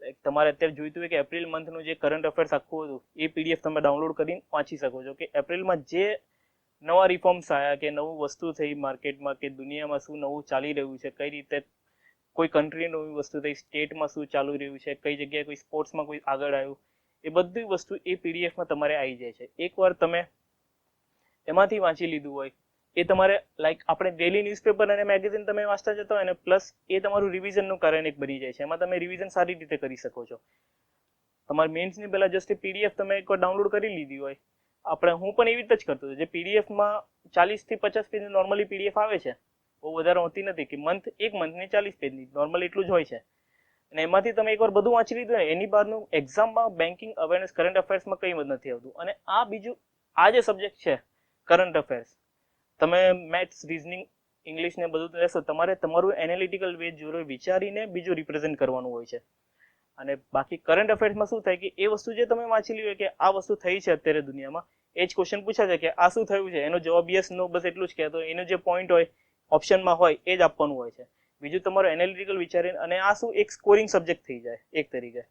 લાઈક તમારે અત્યારે જોઈતું હોય કે એપ્રિલ મંથનું જે કરંટ અફેર્સ આખું હતું એ પીડીએફ તમે ડાઉનલોડ કરીને વાંચી શકો છો કે એપ્રિલમાં જે નવા રિફોર્મ્સ આવ્યા, કે નવું વસ્તુ થઈ માર્કેટમાં, કે દુનિયામાં શું નવું ચાલી રહ્યું છે, કઈ રીતે કોઈ કન્ટ્રી નવી વસ્તુ થઈ, સ્ટેટમાં શું ચાલુ રહ્યું છે, કઈ જગ્યાએ કોઈ સ્પોર્ટ્સમાં કોઈ આગળ આવ્યું, એ બધી વસ્તુ એ પીડીએફમાં તમારે આવી જાય છે. એકવાર તમે એમાંથી વાંચી લીધું હોય એ તમારે લાઈક આપણે ડેલી ન્યૂઝપેપર અને મેગેઝિન તમે વાંચતા જતા હોય ને, પ્લસ એ તમારું રિવિઝનનું કારણ એક બની જાય છે. એમાં તમે રિવિઝન સારી રીતે કરી શકો છો. તમારે મેન્સની પહેલા જસ્ટ પીડીએફ તમે એકવાર ડાઉનલોડ કરી લીધી હોય, હું પણ એવી રીતે જ કરતો હતો. જે પીડીએફમાં 40 થી 50 પેજની નોર્મલી પીડીએફ આવે છે, બહુ વધારે હોતી નથી, કે એક મંથની 40 પેજની નોર્મલ એટલું જ હોય છે. અને એમાંથી તમે એકવાર બધું વાંચી લીધું ને, એની બહારનું એક્ઝામમાં બેન્કિંગ અવેરનેસ કરંટ અફેર્સમાં કંઈ નથી આવતું. અને આ બીજું આ જે સબ્જેક્ટ છે કરંટ અફેર્સ, તમે મેથ્સ, રિઝનિંગ, ઇંગ્લિશ ને બધું રહેશો, તમારે તમારું એનાલિટિકલ વે જોડે વિચારીને બીજું રિપ્રેઝેન્ટ કરવાનું હોય છે. અને બાકી કરંટ અફેર્સમાં શું થાય કે એ વસ્તુ જે તમે વાંચેલી હોય કે આ વસ્તુ થઈ છે અત્યારે દુનિયામાં, એ જ ક્વેશ્ચન પૂછાય છે કે આ શું થયું છે, એનો જવાબ યસ નો બસ એટલું જ કે તો એનો જે પોઈન્ટ હોય ઓપ્શનમાં હોય એ જ આપવાનું હોય છે. બીજું તમારો એનાલિટિકલ વિચારીને, અને આ શું એક સ્કોરિંગ સબ્જેક્ટ થઈ જાય એક તરીકે.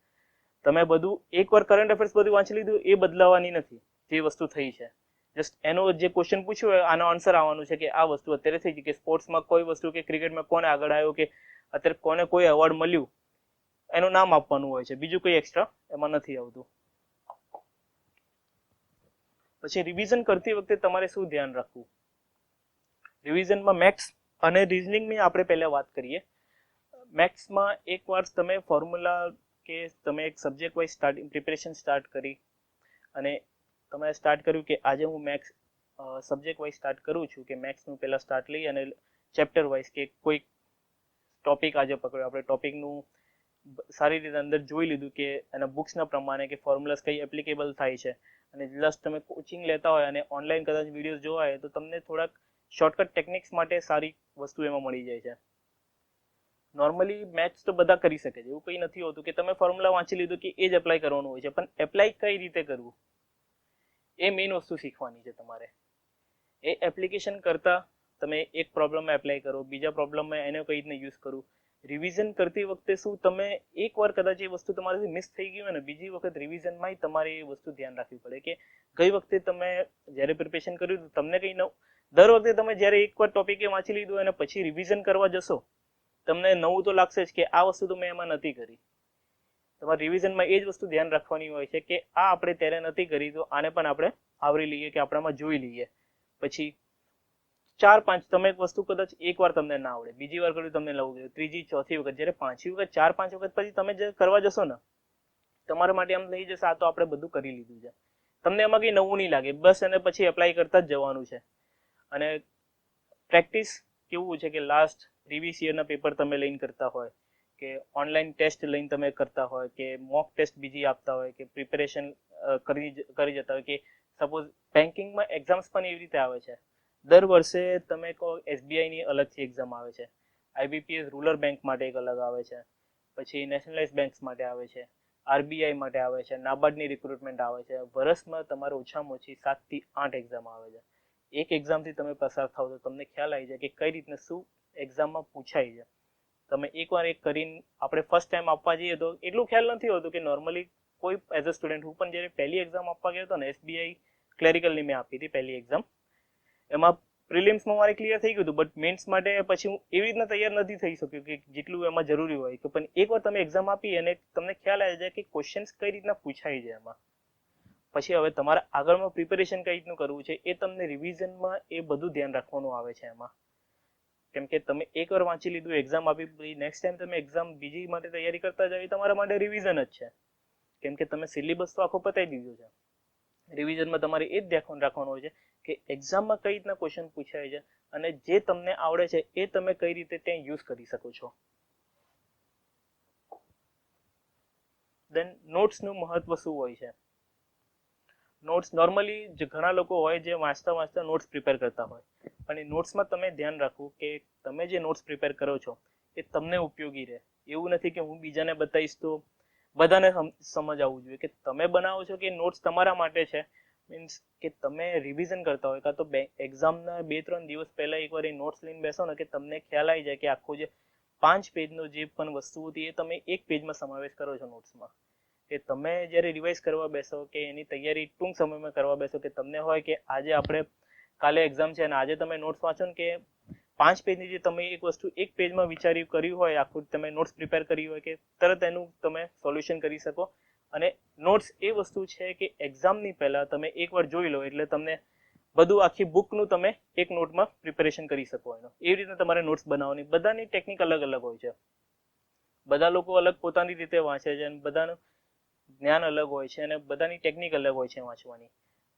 તમે બધું એકવાર કરંટ અફેર્સ બધું વાંચી લીધું એ બદલાવાની નથી જે વસ્તુ થઈ છે. જસ્ટ એનો જે ક્વેશ્ચન પૂછ્યો હોય આનો આન્સર આવવાનું છે કે આ વસ્તુ અત્યારે થઈ ગઈ, કે સ્પોર્ટ્સમાં કોઈ વસ્તુ, કે ક્રિકેટમાં કોને આગળ આવ્યો, કે અત્યારે કોને કોઈ એવોર્ડ મળ્યું, એનું નામ આપવાનું હોય છે, બીજું કોઈ એક્સ્ટ્રા એમાં નથી આવતું. પછી રિવિઝન કરતી વખતે તમારે શું ધ્યાન રાખવું? રિવિઝનમાં મેથ્સ અને રિઝનિંગની આપણે પહેલા વાત કરીએ. મેથ્સમાં એકવાર તમે ફોર્મ્યુલા કે તમે એક સબ્જેક્ટ વાઇઝ પ્રિપેરેશન સ્ટાર્ટ કરી, અને તમે સ્ટાર્ટ કર્યું કે આજે હું મેથ્સ સબ્જેક્ટ વાઇઝ સ્ટાર્ટ કરું છું, કે મેથ્સનું પહેલાં સ્ટાર્ટ લઈ અને ચેપ્ટર વાઇઝ કે કોઈ ટોપિક આજે પકડ્યો, આપણે ટોપિકનું સારી રીતે અંદર જોઈ લીધું કે એના બુક્સના પ્રમાણે કે ફોર્મ્યુલાસ કઈ એપ્લિકેબલ થાય છે. અને પ્લસ તમે કોચિંગ લેતા હોય અને ઓનલાઈન કદાચ વિડીયોઝ જોવા હોય તો તમને થોડાક શોર્ટકટ ટેકનિક્સ માટે સારી વસ્તુ એમાં મળી જાય છે. નોર્મલી મેથ્સ તો બધા કરી શકે છે, એવું કંઈ નથી હોતું કે તમે ફોર્મ્યુલા વાંચી લીધું કે એ જ એપ્લાય કરવાનું હોય છે, પણ એપ્લાય કઈ રીતે કરવું એ મેઇન વસ્તુ શીખવાની છે તમારે. એ એપ્લિકેશન કરતા તમે એક પ્રોબ્લેમમાં એપ્લાય કરો, બીજા પ્રોબ્લેમમાં એને કઈ રીતને યુઝ કરું. રિવિઝન કરતી વખતે શું તમે એકવાર કદાચ એ વસ્તુ તમારાથી મિસ થઈ ગઈ હોય ને, બીજી વખત રિવિઝનમાં તમારે એ વસ્તુ ધ્યાન રાખવી પડે કે ગઈ વખતે તમે જ્યારે પ્રિપેરેશન કર્યું તમને કંઈ નવું, દર વખતે તમે જ્યારે એકવાર ટોપિકે વાંચી લીધું અને પછી રિવિઝન કરવા જશો તમને નવું તો લાગશે જ કે આ વસ્તુ તો મેં એમાં નથી કરી. તમારે રિવિઝનમાં એ જ વસ્તુ ધ્યાન રાખવાની હોય છે કે આ આપણે ત્યારે નથી કરી તો આને પણ આપણે આવરી લઈએ કે આપણામાં જોઈ લઈએ. પછી 4-5 તમે એક વસ્તુ કદાચ એકવાર તમને ના આવડે, બીજી વાર કર્યું તમને નવું ગયું, ત્રીજી ચોથી વખત, જ્યારે પાંચમી વખત 4-5 વખત પછી તમે જે કરવા જશો ને તમારા માટે એમ થઈ જશે આ તો આપણે બધું કરી લીધું છે, તમને એમાં કંઈ નવું નહીં લાગે, બસ એને પછી એપ્લાય કરતા જ જવાનું છે. અને પ્રેક્ટિસ કેવું છે કે લાસ્ટ પ્રીવિયસ યરના પેપર તમે લઈને કરતા હોય, કે ઓનલાઈન ટેસ્ટ લઈને તમે કરતા હોય, કે મોક ટેસ્ટ બીજી આપતા હોય, કે પ્રિપેરેશન કરી જતા હોય, કે સપોઝ બેન્કિંગમાં એક્ઝામ્સ પણ એવી રીતે આવે છે. દર વર્ષે તમે કહો SBIની અલગથી એક્ઝામ આવે છે, IBPS રૂરલ બેંક માટે એક અલગ આવે છે, પછી નેશનલાઇઝ બેંક્સ માટે આવે છે, RBI માટે આવે છે, નાબાર્ડની રિક્રુટમેન્ટ આવે છે. વર્ષમાં તમારે ઓછામાં ઓછી 7 થી 8 એક્ઝામ આવે છે. એક એક્ઝામથી તમે પસાર થાવ તો તમને ખ્યાલ આવી જાય કે કઈ રીતને શું એક્ઝામમાં પૂછાય છે. તમે એકવાર એક કરીને આપણે ફર્સ્ટ ટાઈમ આપવા જઈએ તો એટલું ખ્યાલ નથી હોતું કે નોર્મલી કોઈ એઝ અ સ્ટુડન્ટ, હું પણ જ્યારે પહેલી એક્ઝામ આપવા ગયો હતો ને SBI ક્લેરિકલની મેં આપી હતી પહેલી એક્ઝામ, એમાં પ્રિલિમ્સમાં મારે ક્લિયર થઈ ગયું હતું, બટ મેન્સ માટે પછી હું એવી રીતના તૈયાર નથી થઈ શક્યો કે જેટલું એમાં જરૂરી હોય. કે પણ એકવાર તમે એક્ઝામ આપી અને તમને ખ્યાલ આવી જાય કે ક્વેશ્ચન્સ કઈ રીતના પૂછાય છે એમાં, પછી હવે તમારે આગળમાં પ્રિપેરેશન કઈ રીતનું કરવું છે એ તમને રિવિઝનમાં એ બધું ધ્યાન રાખવાનું આવે છે એમાં. કેમ કે તમે એકવાર વાંચી લીધું, એક્ઝામ આપી, પછી નેક્સ્ટ ટાઈમ તમે એક્ઝામ બીજી માટે તૈયારી કરતા જાવ એ તમારા માટે રિવિઝન જ છે. કેમ કે તમે સિલેબસ તો આખો પતાવી દીધો છે. રિવિઝનમાં તમારે એ જ ધ્યાન રાખવાનું હોય છે કે એક્ઝામમાં કઈ રીતના ક્વેશ્ચન પૂછાય છે અને જે તમને આવડે છે એ તમે કઈ રીતે ત્યાં યુઝ કરી શકો છો. દેન નોટ્સનું મહત્વ શું હોય છે? નોટ્સ નોર્મલી ઘણા લોકો હોય જે વાંચતા નોટ્સ પ્રિપેર કરતા હોય, પણ એ નોટ્સમાં તમે ધ્યાન રાખવું કે તમે જે નોટ્સ પ્રિપેર કરો છો એ તમને ઉપયોગી રહે. એવું નથી કે હું બીજાને બતાવીશ તો બધાને સમજ આવવું જોઈએ કે તમે બનાવો છો કે નોટ્સ તમારા માટે છે. મીન્સ કે તમે રિવિઝન કરતા હોય કાં તો એક્ઝામના 2-3 દિવસ પહેલા એકવાર એ નોટ્સ લઈને બેસો ને કે તમને ખ્યાલ આવી જાય કે આખું જે 5 પેજનો જે પણ વસ્તુ હતી એ તમે એક પેજમાં સમાવેશ કરો છો નોટ્સમાં. કે તમે જ્યારે રિવાઇઝ કરવા બેસો કે એની તૈયારી ટૂંક સમયમાં કરવા બેસો, કે તમને હોય કે આજે આપણે કાલે એક્ઝામ છે અને આજે તમે નોટ્સ વાંચો ને કે 5 પેજની જે તમે એક વસ્તુ એક પેજમાં કર્યું હોય, આખું તમે નોટ્સ પ્રિપેર કરી હોય, કે તરત એનું તમે સોલ્યુશન કરી શકો. અને નોટ્સ એ વસ્તુ છે કે એક્ઝામની પહેલા તમે એકવાર જોઈ લો એટલે તમને બધું આખી બુકનું તમે એક નોટમાં પ્રિપેરેશન કરી શકો. એનો એવી રીતે તમારે નોટ્સ બનાવવાની. બધાની ટેકનિક અલગ અલગ હોય છે, બધા લોકો અલગ પોતાની રીતે વાંચે છે અને બધાનું જ્ઞાન અલગ હોય છે અને બધાની ટેકનિક અલગ હોય છે વાંચવાની.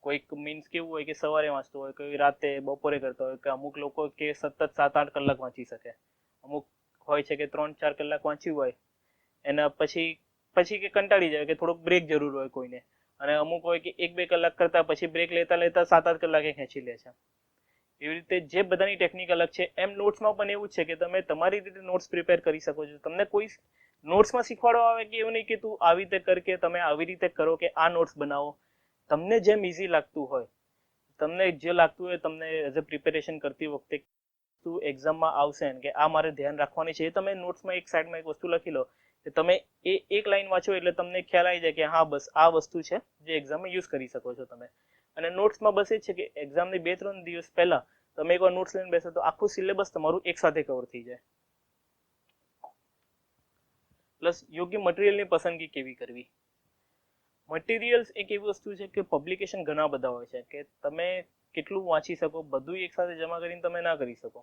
કોઈક મીન્સ કેવું હોય કે સવારે વાંચતું હોય, કોઈ રાતે બપોરે કરતા હોય, કે અમુક લોકો કે સતત 7-8 કલાક વાંચી શકે, અમુક હોય છે કે 3-4 કલાક વાંચ્યું હોય એના પછી કે કંટાળી જાય કે થોડોક બ્રેક જરૂર હોય કોઈને, અને અમુક હોય કે 1-2 કલાક કરતા પછી બ્રેક લેતા 7-8 કલાકે ખેંચી લે છે. એવી રીતે જે બધાની ટેકનિક અલગ છે એમ નોટ્સમાં પણ એવું જ છે કે તમે તમારી રીતે નોટ્સ પ્રિપેર કરી શકો છો. તમને કોઈ નોટ્સમાં શીખવાડવા આવે કે એવું નહીં કે તું આવી રીતે કર કે તમે આવી રીતે કરો કે આ નોટ્સ બનાવો. તમને જેમ ઇઝી લાગતું હોય, તમને જે લાગતું હોય તમને એઝ અ પ્રિપેરેશન કરતી વખતે વસ્તુ એક્ઝામમાં આવશે ને કે આ મારે ધ્યાન રાખવાની છે, એ તમે નોટ્સમાં એક સાઈડમાં એક વસ્તુ લખી લો કે તમે એ એક લાઈન વાંચો એટલે તમને ખ્યાલ આવી જાય કે હા બસ આ વસ્તુ છે જે એક્ઝામમાં યુઝ કરી શકો છો તમે. અને નોટ્સમાં બસ એ જ છે કે એક્ઝામની 2-3 દિવસ પહેલા તમે એકવાર નોટ્સ લઈને બેસો તો આખું સિલેબસ તમારું એકસાથે કવર થઈ જાય. પ્લસ યોગ્ય મટીરિયલની પસંદગી કેવી કરવી. મટીરિયલ્સ એક એવી વસ્તુ છે કે પબ્લિકેશન ઘણા બધા હોય છે કે તમે કેટલું વાંચી શકો બધું એકસાથે જમા કરીને તમે ના કરી શકો.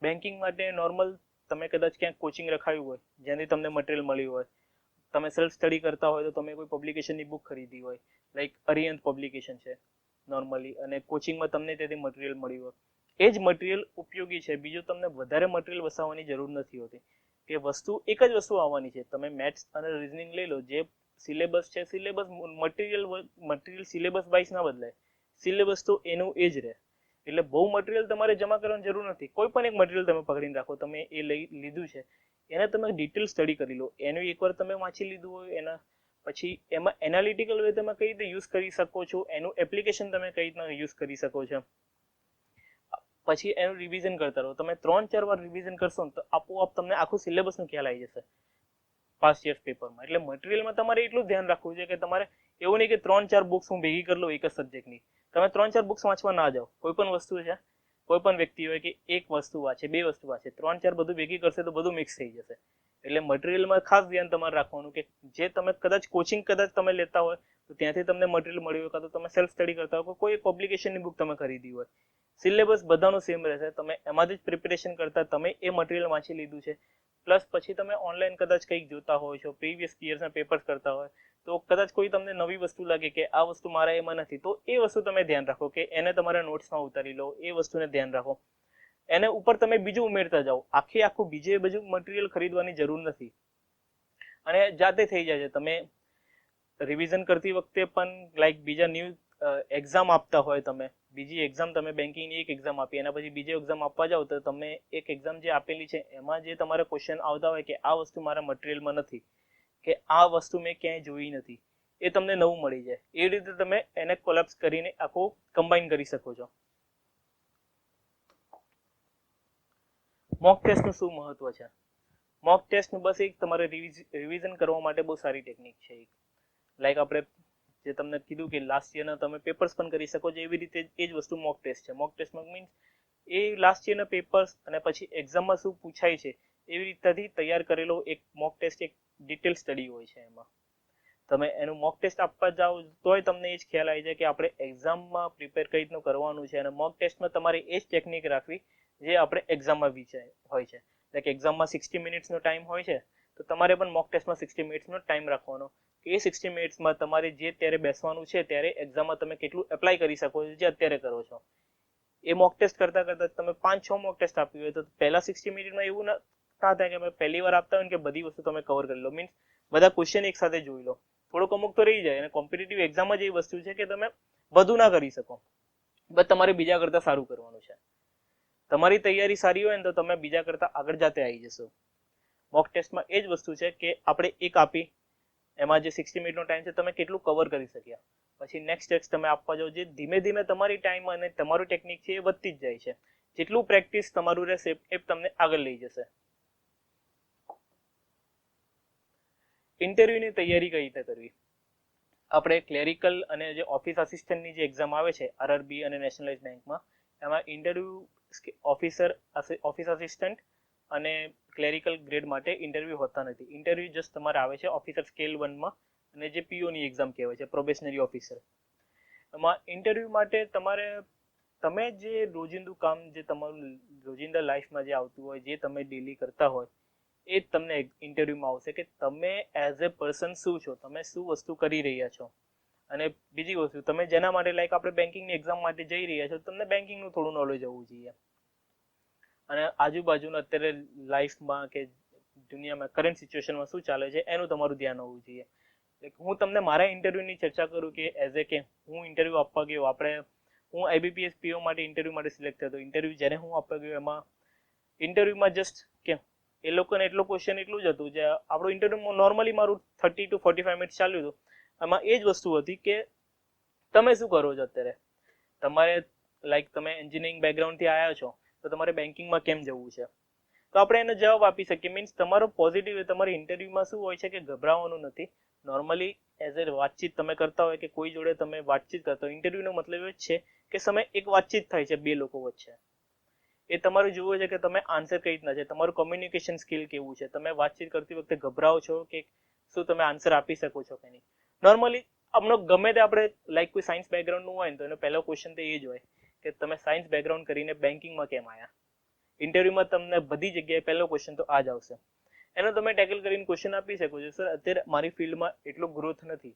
બેન્કિંગ માટે નોર્મલ તમે કદાચ ક્યાંક કોચિંગ રખાયું હોય જેની તમને મટીરિયલ મળ્યું હોય, તમે સેલ્ફ સ્ટડી કરતા હોય તો તમે કોઈ પબ્લિકેશનની બુક ખરીદી હોય, લાઈક અરિયંત પબ્લિકેશન છે નોર્મલી, અને કોચિંગમાં તમને તેથી મટીરિયલ મળ્યું હોય, એ જ મટીરિયલ ઉપયોગી છે. બીજું તમને વધારે મટીરિયલ વસાવવાની જરૂર નથી હોતી કે વસ્તુ એક જ વસ્તુ આવવાની છે. તમે મેથ્સ અને રીઝનિંગ લઈ લો, જે સિલેબસ છે સિલેબસ મટીરિયલ સિલેબસ વાઇઝ ના બદલાય, સિલેબસ તો એનું એ જ રહે. એટલે બહુ મટીરિયલ તમારે જમા કરવાની જરૂર નથી. કોઈ પણ એક મટીરિયલ તમે પકડીને રાખો, તમે એ લીધું છે એને તમે ડિટેલ સ્ટડી કરી લો, એનું એકવાર તમે વાંચી લીધું હોય એના પછી એમાં એનાલિટિકલ વે તમે કઈ રીતે યુઝ કરી શકો છો, એનું એપ્લિકેશન તમે કઈ રીતના યુઝ કરી શકો છો, પછી એનું રિવિઝન કરતા રહો. તમે 3-4 વાર રિવિઝન કરશો ને તો આપોઆપ તમને આખું સિલેબસનો ખ્યાલ આવી જશે પાસ્ટ યર્સ પેપરમાં. એટલે મટીરિયલમાં તમારે એટલું ધ્યાન રાખવું છે કે તમારે એવું નહીં કે 3-4 બુક્સ હું ભેગી કરી લઉં એક જ સબ્જેક્ટની. તમે 3-4 બુક્સ વાંચવા ના જાઓ. કોઈ પણ વસ્તુ છે, કોઈ પણ વ્યક્તિ હોય કે એક વસ્તુ વાંચે, 2 વસ્તુ વાંચે, 3-4 બધું ભેગી કરશે તો બધું મિક્સ થઈ જશે. એટલે મટીરિયલમાં ખાસ ધ્યાન તમારે રાખવાનું કે જે તમે કદાચ કોચિંગ કદાચ તમે લેતા હોય તો ત્યાંથી તમને મટીરિયલ મળ્યું હોય, કાં તો તમે સેલ્ફ સ્ટડી કરતા હોય, કોઈ એક પબ્લિકેશનની બુક તમે ખરીદી હોય, સિલેબસ બધાનું સેમ રહેશે. તમે એમાંથી જ પ્રિપેરેશન કરતા તમે એ મટીરિયલ વાંચી લીધું છે. પ્લસ પછી તમે ઓનલાઈન કદાચ કંઈક જોતા હોય છો, પ્રીવિયસ યર્સના પેપર્સ કરતા હોય તો કદાચ કોઈ તમને નવી વસ્તુ લાગે કે આ વસ્તુ મારા એમાં નથી, તો એ વસ્તુ તમે ધ્યાન રાખો કે એને તમારા નોટ્સમાં ઉતારી લો, એ વસ્તુને ધ્યાન રાખો. એને ઉપર તમે બીજું ઉમેરતા જાઓ. આખું બીજે બધું મટીરિયલ ખરીદવાની જરૂર નથી અને જાતે થઈ જાય છે. તમે રિવિઝન કરતી વખતે પણ લાઈક બીજા ન્યૂ એક્ઝામ આપતા હોય, તમે બીજી એક્ઝામ, તમે બેન્કિંગની એક એક્ઝામ આપી એના પછી બીજી એક્ઝામ આપવા જાઓ તો તમે એક એક્ઝામ જે આપેલી છે એમાં જે તમારા ક્વેશ્ચન આવતા હોય કે આ વસ્તુ મારા મટીરિયલમાં નથી, કે આ વસ્તુ મેં ક્યાંય જોઈ નથી, એ તમને નવું મળી જાય. એ રીતે તમે એને કોલેપ્સ કરીને આખું કમ્બાઈન કરી શકો છો. મોક ટેસ્ટનું શું મહત્વ છે? મોક ટેસ્ટનું બસ એક તમારે રિવિઝન કરવા માટે બહુ સારી ટેકનિક છે. લાઈક આપણે જે તમને કીધું કે લાસ્ટ યરના તમે પેપર્સ પણ કરી શકો છો, એવી રીતે એ જ વસ્તુ મોક ટેસ્ટ છે. મોક ટેસ્ટમાં મીન્સ એ લાસ્ટ યરના પેપર્સ અને પછી એક્ઝામમાં શું પૂછાય છે એવી રીતેથી તૈયાર કરેલો એક મોક ટેસ્ટ, એક ડિટેલ સ્ટડી હોય છે. એમાં તમે એનું મોક ટેસ્ટ આપવા જાઓ તોય તમને એ જ ખ્યાલ આવી જાય કે આપણે એક્ઝામમાં પ્રિપેર કઈ રીતનું કરવાનું છે. અને મોક ટેસ્ટમાં તમારે એ જ ટેકનિક રાખવી જે આપણે એક્ઝામમાં હોય છે. લાઈક એક્ઝામમાં 60 મિનિટ્સનો ટાઈમ હોય છે તો તમારે પણ મોક ટેસ્ટમાં 60 મિનિટ્સનો ટાઈમ રાખવાનો. એ 60 મિનિટ્સમાં તમારે જે ત્યારે બેસવાનું છે ત્યારે એક્ઝામમાં તમે કેટલું એપ્લાય કરી શકો છો જે અત્યારે કરો છો. એ મોક ટેસ્ટ કરતા કરતા તમે 5-6 મોક ટેસ્ટ આપ્યું હોય તો પહેલા 60 મિનિટમાં એવું ના થાય કે પહેલી વાર આપતા હોય કે બધી વસ્તુ તમે કવર કરી લો, મીન્સ બધા ક્વેશ્ચન એક સાથે જોઈ લો. થોડુંક અમુક તો રહી જાય. અને કોમ્પિટિટિવ એક્ઝામ જ એ વસ્તુ છે કે તમે બધું ના કરી શકો, બટ તમારે બીજા કરતા સારું કરવાનું છે. તમારી તૈયારી સારી હોય ને તો તમે બીજા કરતા આગળ જાતે આવી જશો. મોક ટેસ્ટમાં એ જ વસ્તુ છે કે આપણે એક આપી, એમાં જે 60 મિનિટનો ટાઈમ છે તમે કેટલું કવર કરી શક્યા, પછી નેક્સ્ટ ટેસ્ટ તમે આપવા જાઓ, જે ધીમે ધીમે તમારી ટાઈમ અને તમારું ટેકનિક છે એ વધતી જ જાય છે. જેટલું પ્રેક્ટિસ તમારું રહેશે એ તમને આગળ લઈ જશે. ઇન્ટરવ્યુની તૈયારી કઈ રીતે કરવી? આપણે ક્લેરિકલ અને જે ઓફિસ આસિસ્ટન્ટની જે એક્ઝામ આવે છે આરઆરબી અને નેશનલાઇઝ બેંકમાં, એમાં ઇન્ટરવ્યુ ઓફિસ આસિસ્ટન્ટ અને ક્લેરિકલ ગ્રેડ માટે ઇન્ટરવ્યુ હોતા નથી. ઇન્ટરવ્યુ જસ્ટ તમારે આવે છે ઓફિસર સ્કેલ 1માં અને જે પીઓની એક્ઝામ કહેવાય છે, પ્રોબેશનરી ઓફિસર. એમાં ઇન્ટરવ્યુ માટે તમે જે રોજિંદુ કામ, જે તમારું રોજિંદા લાઈફમાં જે આવતું હોય, જે તમે ડેલી કરતા હોય, એ જ તમને ઇન્ટરવ્યુમાં આવશે કે તમે એઝ એ પર્સન શું છો, તમે શું વસ્તુ કરી રહ્યા છો. અને બીજી વસ્તુ, તમે જેના માટે લાઈક આપણે બેન્કિંગની એક્ઝામ માટે જઈ રહ્યા છો, તમને બેન્કિંગનું થોડું નોલેજ હોવું જોઈએ. અને આજુબાજુના અત્યારે લાઈફમાં કે દુનિયામાં કરંટ સિચ્યુએશનમાં શું ચાલે છે એનું તમારું ધ્યાન હોવું જોઈએ. હું તમને મારા ઇન્ટરવ્યુની ચર્ચા કરું કે એઝ એ કે હું ઇન્ટરવ્યુ આપવા ગયો, હું આઈબીપીએસ પીઓ માટે ઇન્ટરવ્યુ માટે સિલેક્ટ થયો. ઇન્ટરવ્યુ જ્યારે હું આપવા ગયો એમાં ઇન્ટરવ્યુમાં જસ્ટ કે એ લોકોને એટલો ક્વેશ્ચન એટલું જ હતું, જે આપણું ઇન્ટરવ્યુમાં નોર્મલી મારું 30 to 45 મિનિટ ચાલ્યું હતું. એમાં એ જ વસ્તુ હતી કે તમે શું કરો છો અત્યારે. તમારે લાઈક તમે એન્જિનિયરિંગ બેકગ્રાઉન્ડથી આવ્યા છો, તો તમારે બેન્કિંગમાં કેમ જવું છે? તો આપણે એનો જવાબ આપી શકીએ. મીન્સ તમારો પોઝિટિવ તમારી ઇન્ટરવ્યુમાં શું હોય છે કે ગભરાવાનું નથી. નોર્મલી એઝ એ વાતચીત તમે કરતા હોય કે કોઈ જોડે તમે વાતચીત કરતા હોય, ઇન્ટરવ્યુનો મતલબ એ જ છે કે સમય એક વાતચીત થાય છે બે લોકો વચ્ચે. એ તમારું જોવું છે કે તમે આન્સર કઈ રીતના છે, તમારું કોમ્યુનિકેશન સ્કિલ કેવું છે, તમે વાતચીત કરતી વખતે ગભરાઓ છો કે શું તમે આન્સર આપી શકો છો કે નહીં. નોર્મલી આપણો ગમે તે આપણે લાઈક કોઈ સાયન્સ બેકગ્રાઉન્ડનું હોય ને તો એનો પહેલો ક્વેશ્ચન તો એ જ હોય કે તમે સાયન્સ બેકગ્રાઉન્ડ કરીને બેન્કિંગમાં કેમ આવ્યા. ઇન્ટરવ્યુમાં તમને બધી જગ્યાએ પહેલો ક્વેશ્ચન તો આ જ આવશે. એનો તમે ટેકલ કરીને ક્વેશ્ચન આપી શકો છો, સર અત્યારે મારી ફિલ્ડમાં એટલો ગ્રોથ નથી,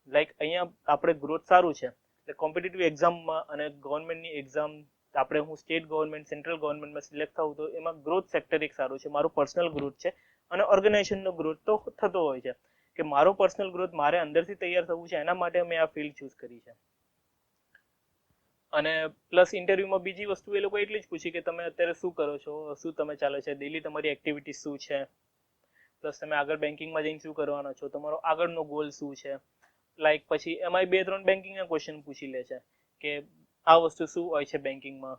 લાઈક અહીંયા આપણે ગ્રોથ સારું છે, એટલે કોમ્પિટિટિવ એક્ઝામમાં અને ગવર્મેન્ટની એક્ઝામ આપણે હું સ્ટેટ ગવર્મેન્ટ સેન્ટ્રલ ગવર્મેન્ટમાં સિલેક્ટ થવું તો એમાં ગ્રોથ સેક્ટર એક સારું છે, મારું પર્સનલ ગ્રોથ છે અને ઓર્ગેનાઇઝેશનનો ગ્રોથ તો થતો હોય છે કે મારો પર્સનલ ગ્રોથ મારે અંદરથી તૈયાર થવું છે, એના માટે મેં આ ફિલ્ડ ચૂઝ કરી છે. અને પ્લસ ઇન્ટરવ્યુમાં બીજી વસ્તુ એ લોકો એટલી જ પૂછી કે તમે અત્યારે શું કરો છો, શું તમે ચાલે છે, ડેલી તમારી એક્ટિવિટી શું છે, પ્લસ તમે આગળ બેન્કિંગમાં જઈને શું કરવાના છો, તમારો આગળનો ગોલ શું છે. લાઈક પછી એમાં 2-3 બેન્કિંગના ક્વેશ્ચન પૂછી લે છે કે આ વસ્તુ શું હોય છે બેન્કિંગમાં.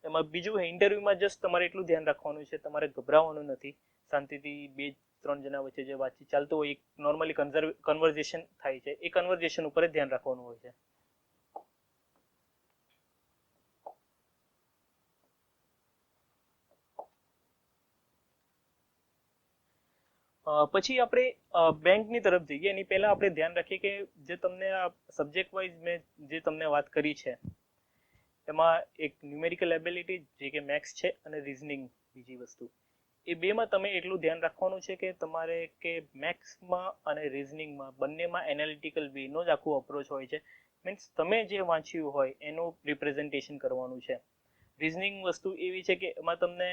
એમાં બીજું ઇન્ટરવ્યુમાં જસ્ટ તમારે એટલું ધ્યાન રાખવાનું છે, તમારે ગભરાવાનું નથી, શાંતિથી 2-3 જણા વચ્ચે જે વાતચીત ચાલતું હોય, એક નોર્મલી કન્વર્ઝેશન થાય છે, એ કન્વર્ઝેશન ઉપર જ ધ્યાન રાખવાનું હોય છે. પછી આપણે બેંકની તરફ જઈએ એની પહેલા આપણે ધ્યાન રાખીએ કે જે તમને આ સબ્જેક્ટ વાઇઝ મેં જે તમને વાત કરી છે એમાં એક ન્યુમેરિકલ એબિલિટી જે કે મેથ્સ છે અને રિઝનિંગ બીજી વસ્તુ, એ બેમાં તમે એટલું ધ્યાન રાખવાનું છે કે તમારે કે મેથ્સમાં અને રિઝનિંગમાં બંનેમાં એનાલિટિકલ વેનો જ આખું અપ્રોચ હોય છે. મીન્સ તમે જે વાંચ્યું હોય એનું રિપ્રેઝન્ટેશન કરવાનું છે. રિઝનિંગ વસ્તુ એવી છે કે એમાં તમને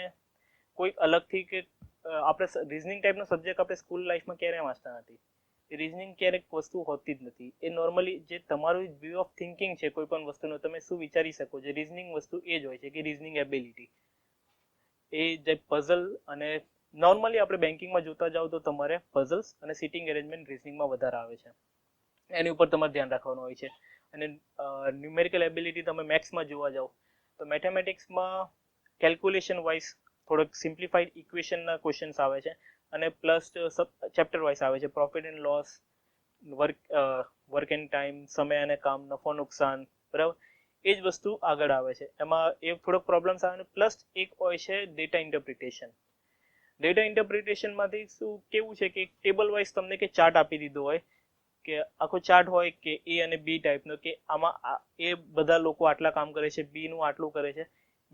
કોઈ અલગથી કે આપણે રિઝનિંગ ટાઈપનો સબ્જેક્ટ આપણે સ્કૂલ લાઈફમાં ક્યારેય વાંચતા નથી. રિઝનિંગ ક્યારેક વસ્તુ હોતી જ નથી. એ નોર્મલી જે તમારું વ્યૂ ઓફ થિંકિંગ છે કોઈ પણ વસ્તુનો, તમે શું વિચારી શકો છો, રિઝનિંગ વસ્તુ એ જ હોય છે કે રિઝનિંગ એબિલિટી. એ જે પઝલ અને નોર્મલી આપણે બેન્કિંગમાં જોતા જાઓ તો તમારે પઝલ્સ અને સિટિંગ એરેન્જમેન્ટ રિઝનિંગમાં વધારે આવે છે, એની ઉપર તમારે ધ્યાન રાખવાનું હોય છે. અને ન્યુમેરિકલ એબિલિટી તમે મેથ્સમાં જોવા જાઓ તો મેથેમેટિક્સમાં કેલ્ક્યુલેશન વાઇઝ થોડોક સિમ્પ્લિફાઈડ ઇક્વેશનના ક્વેશ્ચન્સ આવે છે અને પ્લસ ચેપ્ટર વાઇઝ આવે છે, profit and loss, work end time, સમય અને કામ, નફો નુકસાન, બરાબર. એ જ વસ્તુ આગળ આવે છે. એમાં એ થોડોક પ્રોબ્લેમ્સ આવે. પ્લસ એક હોય છે ડેટા ઇન્ટરપ્રિટેશન. ડેટા ઇન્ટરપ્રિટેશનમાંથી શું કેવું છે કે ટેબલ વાઇઝ તમને કે ચાર્ટ આપી દીધો હોય કે આખો ચાર્ટ હોય કે એ અને બી ટાઈપનો, કે આમાં એ બધા લોકો આટલા કામ કરે છે, બી નું આટલું કરે છે.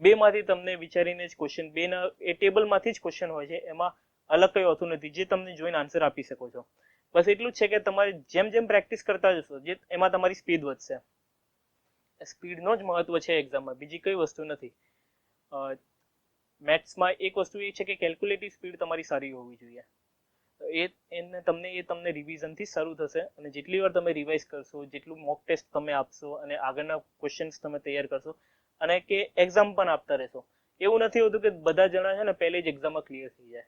બેમાંથી તમને વિચારીને જ ક્વેશ્ચન, બેના એ ટેબલમાંથી જ ક્વેશ્ચન હોય છે, એમાં અલગ કંઈ હોતું નથી, જે તમને જોઈને આન્સર આપી શકો છો. બસ એટલું જ છે કે તમારે જેમ જેમ પ્રેક્ટિસ કરતા જશો જે એમાં તમારી સ્પીડ વધશે. સ્પીડનો જ મહત્વ છે એક્ઝામમાં, બીજી કઈ વસ્તુ નથી. મેથ્સમાં એક વસ્તુ એ છે કે કેલ્ક્યુલેટિવ સ્પીડ તમારી સારી હોવી જોઈએ. એ તમને રિવિઝનથી શરૂ થશે અને જેટલી વાર તમે રિવાઇઝ કરશો, જેટલું મોક ટેસ્ટ તમે આપશો અને આગળના ક્વેશ્ચન્સ તમે તૈયાર કરશો અને કે એક્ઝામ પણ આપતા રહેશો. એવું નથી હોતું કે બધા જણા છે ને પહેલે જ એક્ઝામમાં ક્લિયર થઈ જાય,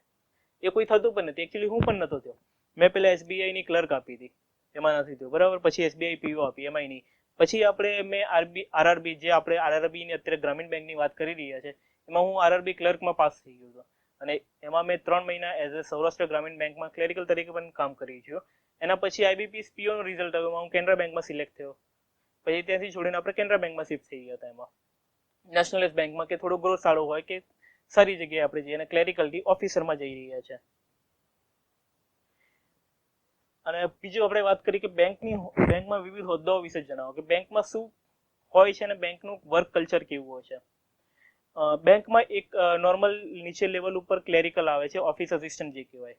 એ કોઈ થતું પણ નથી. એકચ્યુઅલી હું પણ નતો થયો. મેં પહેલા એસબીઆઈની ક્લર્ક આપી હતી, એમાં નથી થયું, બરાબર. પછી એસબીઆઈ પીઓ આપી, એમાંય નહીં. પછી મેં આરઆરબી, જે આપણે આરઆરબીની અત્યારે ગ્રામીણ બેંકની વાત કરી રહ્યા છે, એમાં હું આરઆરબી ક્લર્કમાં પાસ થઈ ગયો હતો અને એમાં મેં 3 મહિના એઝ એ સૌરાષ્ટ્ર ગ્રામીણ બેંકમાં ક્લેરિકલ તરીકે પણ કામ કરી છું. એના પછી આઈબીપીએસ પીઓનો રિઝલ્ટ આવ્યો, હું કેનરા બેંકમાં સિલેક્ટ થયો. પછી ત્યાંથી છોડીને આપણે કેનરા બેંકમાં શિફ્ટ થઈ ગયા હતા. એમાં નેશનલાઇઝ બેંકમાં કે થોડો ગ્રોથ સારો હોય કે સારી જગ્યાએ આપણે જઈએ અને ક્લેરિકલથી ઓફિસરમાં જઈ રહ્યા છે. અને બીજું આપણે વાત કરી કે બેંકમાં વિવિધ હોદ્દાઓ વિશે જણાવો કે બેંકમાં શું હોય છે અને બેંકનું વર્ક કલ્ચર કેવું હોય છે. બેંકમાં એક નોર્મલ નીચે લેવલ ઉપર ક્લેરિકલ આવે છે, ઓફિસ અસિસ્ટન્ટ જે કહેવાય.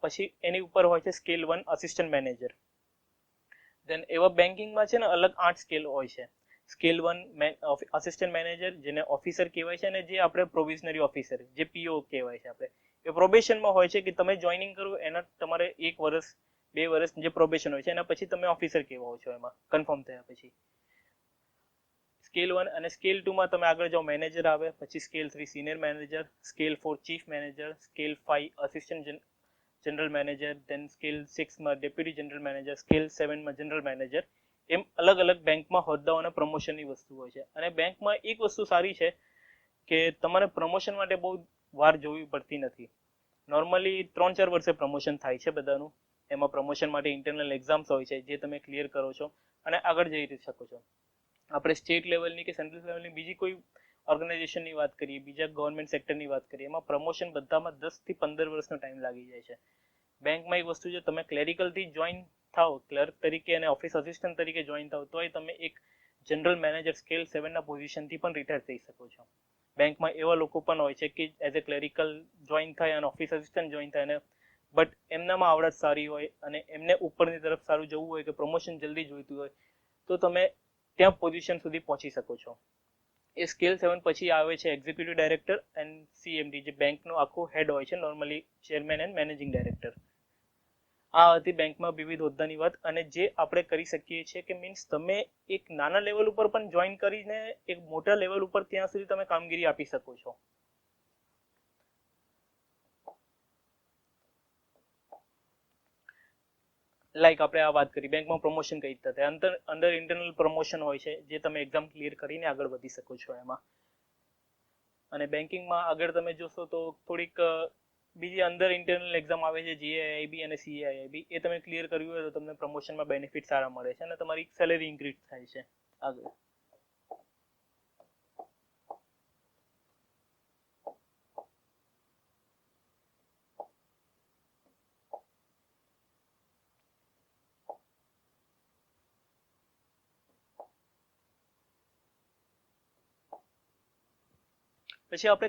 પછી એની ઉપર હોય છે સ્કેલ 1 અસિસ્ટન્ટ મેનેજર. દેન એવા બેન્કિંગમાં છે ને અલગ 8 સ્કેલ હોય છે. સ્કેલ 1 અસિસ્ટન્ટ મેનેજર, જેને ઓફિસર કહેવાય છે, અને જે આપણે પ્રોવિઝનરી ઓફિસર, જે પીઓ કહેવાય છે આપણે, એ પ્રોબેશનમાં હોય છે કે તમે જોઈનિંગ કરો એના તમારે 1 વર્ષ 2 વર્ષ જે પ્રોબેશન હોય છે એના પછી તમે ઓફિસર કહેવાઓ છો એમાં કન્ફર્મ થયા પછી. સ્કેલ 1 અને સ્કેલ 2 માં તમે આગળ જાઓ મેનેજર આવે, પછી scale 3 senior manager, scale 4 chief manager, scale 5 assistant general manager, then scale 6 માં ડેપ્યુટી જનરલ મેનેજર, સ્કેલ 7 માં જનરલ મેનેજર. એમ અલગ અલગ બેંકમાં હોદ્દાઓ અને પ્રમોશનની વસ્તુ હોય છે. અને બેંકમાં એક વસ્તુ સારી છે કે તમારે પ્રમોશન માટે બહુ વાર જોવી પડતી નથી. નોર્મલી 3-4 વર્ષે પ્રમોશન થાય છે બધાનું. એમાં પ્રમોશન માટે ઇન્ટરનલ એક્ઝામ્સ હોય છે જે તમે ક્લિયર કરો છો અને આગળ જઈ શકો છો. આપણે સ્ટેટ લેવલની કે સેન્ટ્રલ લેવલની બીજી કોઈ ઓર્ગેનાઇઝેશનની વાત કરીએ, બીજા ગવર્મેન્ટ સેક્ટરની વાત કરીએ, એમાં પ્રમોશન બધામાં 10 થી 15 વર્ષનો ટાઈમ લાગી જાય છે. બેંકમાં એક વસ્તુ છે, તમે ક્લેરિકલથી જોઈન થાઓ, ક્લર્ક તરીકે અને ઓફિસ અસિસ્ટન્ટ તરીકે જોઈન થાઓ તોય તમે એક જનરલ મેનેજર સ્કેલ 7 ના પોઝિશનથી પણ રિટાયર થઈ શકો છો. બેંકમાં એવા લોકો પણ હોય છે કે એઝ એ ક્લેરિકલ જોઈન થાય અને ઓફિસ અસિસ્ટન્ટ જોઈન થાય, અને બટ એમનામાં આવડત સારી હોય અને એમને ઉપરની તરફ સારું જવું હોય કે પ્રમોશન જલ્દી જોઈતું હોય તો તમે ત્યાં પોઝિશન સુધી પહોંચી શકો છો. એ સ્કેલ 7 પછી આવે છે એક્ઝિક્યુટિવ ડાયરેક્ટર એન્ડ CMD, જે બેંકનો આખો હેડ હોય છે, normally chairman and managing director. આ હતી બેંકમાં વિવિધ હોદ્દાની વાત. અને જે આપણે કરી શકીએ છીએ કે મીન્સ તમે એક નાના લેવલ ઉપર પણ જોઈન કરીને એક મોટા લેવલ ઉપર ત્યાં સુધી તમે કામગીરી આપી શકો છો. લાઈક આપણે આ વાત કરી બેંકમાં પ્રમોશન કઈ રીતે થાય. અંદર ઇન્ટરનલ પ્રમોશન હોય છે જે તમે એક્ઝામ ક્લિયર કરીને આગળ વધી શકો છો એમાં. અને બેન્કિંગમાં આગળ તમે જોશો તો થોડીક બીજી અંદર ઇન્ટરનલ એક્ઝામ આવે છે, GAIIB અને CAIIB. એ તમે ક્લિયર કર્યું હોય તો તમને પ્રમોશનમાં બેનિફિટ સારા મળે છે અને તમારી સેલેરી ઇન્ક્રીઝ થાય છે આગળ. પછી આપણે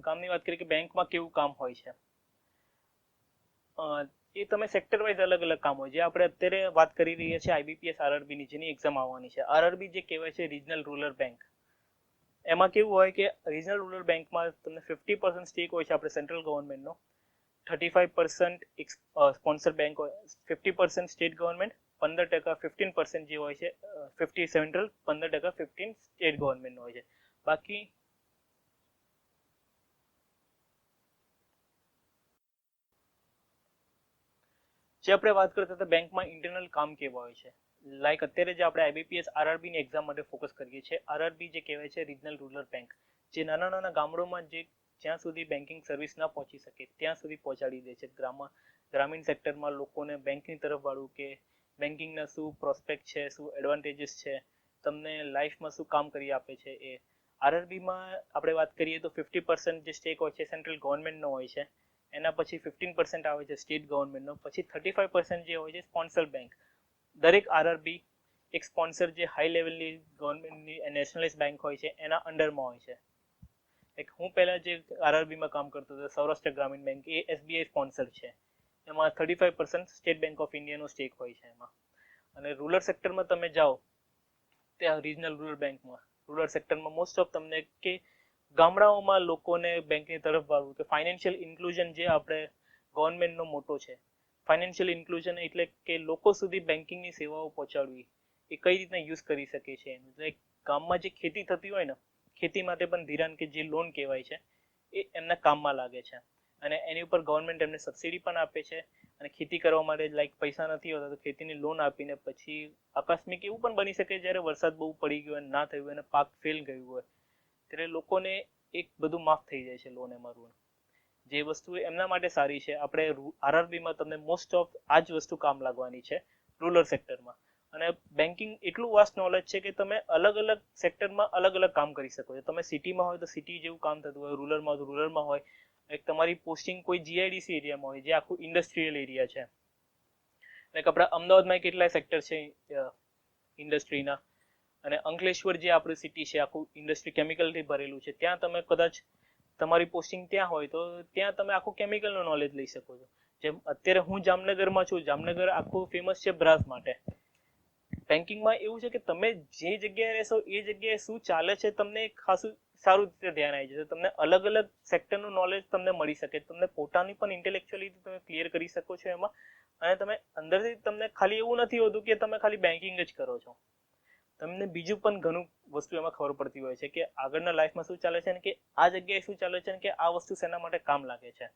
કામની વાત કરીએ કે બેંકમાં કેવું કામ હોય છે. એ તમે સેક્ટર વાઇઝ અલગ અલગ કામ હોય. જે આપણે અત્યારે વાત કરી રહ્યા છીએ IBPS RRB ની, જેની એક્ઝામ આવવાની છે. RRB જે કહેવાય છે રિજનલ રૂરલ બેંક. એમાં કેવું હોય કે રિજનલ રૂરલ બેંકમાં તમને 50% સ્ટેક હોય છે આપણે સેન્ટ્રલ ગવર્મેન્ટનો, 35% સ્પોન્સર બેંક હોય, 50% સ્ટેટ ગવર્મેન્ટ, 15% 15% જે હોય છે 50 સેન્ટ્રલ, 15% 15 સ્ટેટ ગવર્મેન્ટનો હોય છે. બાકી જે આપણે વાત કરતા હતા બેંકમાં ઇન્ટરનલ કામ કેવા હોય છે, લાઈક અત્યારે જે આપણે IBPS RRB ની એક્ઝામ માટે ફોકસ કરીએ છીએ, RRB જે કહેવાય છે રિજનલ રૂરલ બેંક, જે નાના નાના ગામડોમાં જે જ્યાં સુધી બેન્કિંગ સર્વિસ ના પહોંચી શકે ત્યાં સુધી પહોંચાડી દે છે. ગ્રામીણ સેક્ટરમાં લોકોને બેંકની તરફ વાળું કે બેન્કિંગના શું પ્રોસ્પેક્ટ છે, શું એડવાન્ટેજીસ છે, તમને લાઈફમાં શું કામ કરી આપે છે. એ RRBમાં આપણે વાત કરીએ તો 50% જે સ્ટેક હોય છે સેન્ટ્રલ ગવર્મેન્ટનો હોય છે, એના પછી 15% આવે છે સ્ટેટ ગવર્મેન્ટનો, પછી 35% જે હોય છે સ્પોન્સર બેંક. દરેક RRB એક સ્પોન્સર જે હાઈ લેવલની ગવર્મેન્ટની નેશનલાઇઝ બેંક હોય છે એના અંડરમાં હોય છે. એક હું પહેલા જે RRBમાં કામ કરતો હતો સૌરાષ્ટ્ર ગ્રામીણ બેંક, એ SBI સ્પોન્સર છે. એમાં 35% સ્ટેટ બેંક ઓફ ઇન્ડિયાનો સ્ટેક હોય છે એમાં. અને રૂરલ સેક્ટરમાં તમે જાઓ ત્યાં રિજનલ રૂરલ બેંકમાં, રૂરલ સેક્ટરમાં મોસ્ટ ઓફ તમને કે ગામડાઓમાં લોકોને બેંકની તરફ વાળવું કે ફાઇનાન્શિયલ ઇન્ક્લુઝન જે આપણે ગવર્મેન્ટનો મોટો છે. ફાઇનાન્શિયલ ઇન્ક્લુઝન એટલે કે લોકો સુધી બેન્કિંગની સેવાઓ પહોંચાડવી, એ કઈ રીતના યુઝ કરી શકે છે. લાઈક ગામમાં જે ખેતી થતી હોય ને, ખેતી માટે પણ ધિરાણ કે જે લોન કહેવાય છે એ એમના કામમાં લાગે છે અને એની ઉપર ગવર્મેન્ટ એમને સબસિડી પણ આપે છે. અને ખેતી કરવા માટે લાઈક પૈસા નથી હોતા તો ખેતીની લોન આપીને પછી આકસ્મિક એવું પણ બની શકે જ્યારે વરસાદ બહુ પડી ગયો અને ના થયું અને પાક ફેલ ગયું હોય ત્યારે લોકોને એક બધું માફ થઈ જાય છે લોન એમાં ઋણ. જે વસ્તુ એમના માટે સારી છે. આપણે RRBમાં તમને મોસ્ટ ઓફ આ જ વસ્તુ કામ લાગવાની છે રૂરલ સેક્ટરમાં. અને બેન્કિંગ એટલું વાસ્ટ નોલેજ છે કે તમે અલગ અલગ સેક્ટરમાં અલગ અલગ કામ કરી શકો છો. તમે સિટીમાં હોય તો સિટી જેવું કામ થતું હોય, રૂરલમાં તો રૂરલમાં હોય. એક તમારી પોસ્ટિંગ કોઈ GIDC એરિયામાં હોય જે આખું ઇન્ડસ્ટ્રીયલ એરિયા છે. લાઈક આપણા અમદાવાદમાં કેટલાય સેક્ટર છે ઇન્ડસ્ટ્રીના, અને અંકલેશ્વર જે આપણું સિટી છે આખું ઇન્ડસ્ટ્રી કેમિકલથી ભરેલું છે, ત્યાં તમે કદાચ તમારી પોસ્ટિંગ ત્યાં હોય તો ત્યાં તમે આખું કેમિકલનું નોલેજ લઈ શકો છો. જેમ અત્યારે હું જામનગરમાં છું, જામનગર આખું ફેમસ છે બ્રાસ માટે. બેન્કિંગમાં એવું છે કે તમે જે જગ્યાએ રહેશો એ જગ્યાએ શું ચાલે છે તમને ખાસું સારું રીતે ધ્યાન આવી જશે. તમને અલગ અલગ સેક્ટરનું નોલેજ તમને મળી શકે, તમને પોતાની પણ ઇન્ટેલેક્ચ્યુઅલી તમે ક્લિયર કરી શકો છો એમાં. અને તમે અંદરથી તમને ખાલી એવું નથી હોતું કે તમે ખાલી બેન્કિંગ જ કરો છો, તમને બીજું પણ ઘણું વસ્તુ એમાં ખબર પડતી હોય છે કે આગળના લાઈફમાં શું ચાલે છે ને કે આ જગ્યાએ શું ચાલે છે ને કે આ વસ્તુ શેના માટે કામ લાગે છે.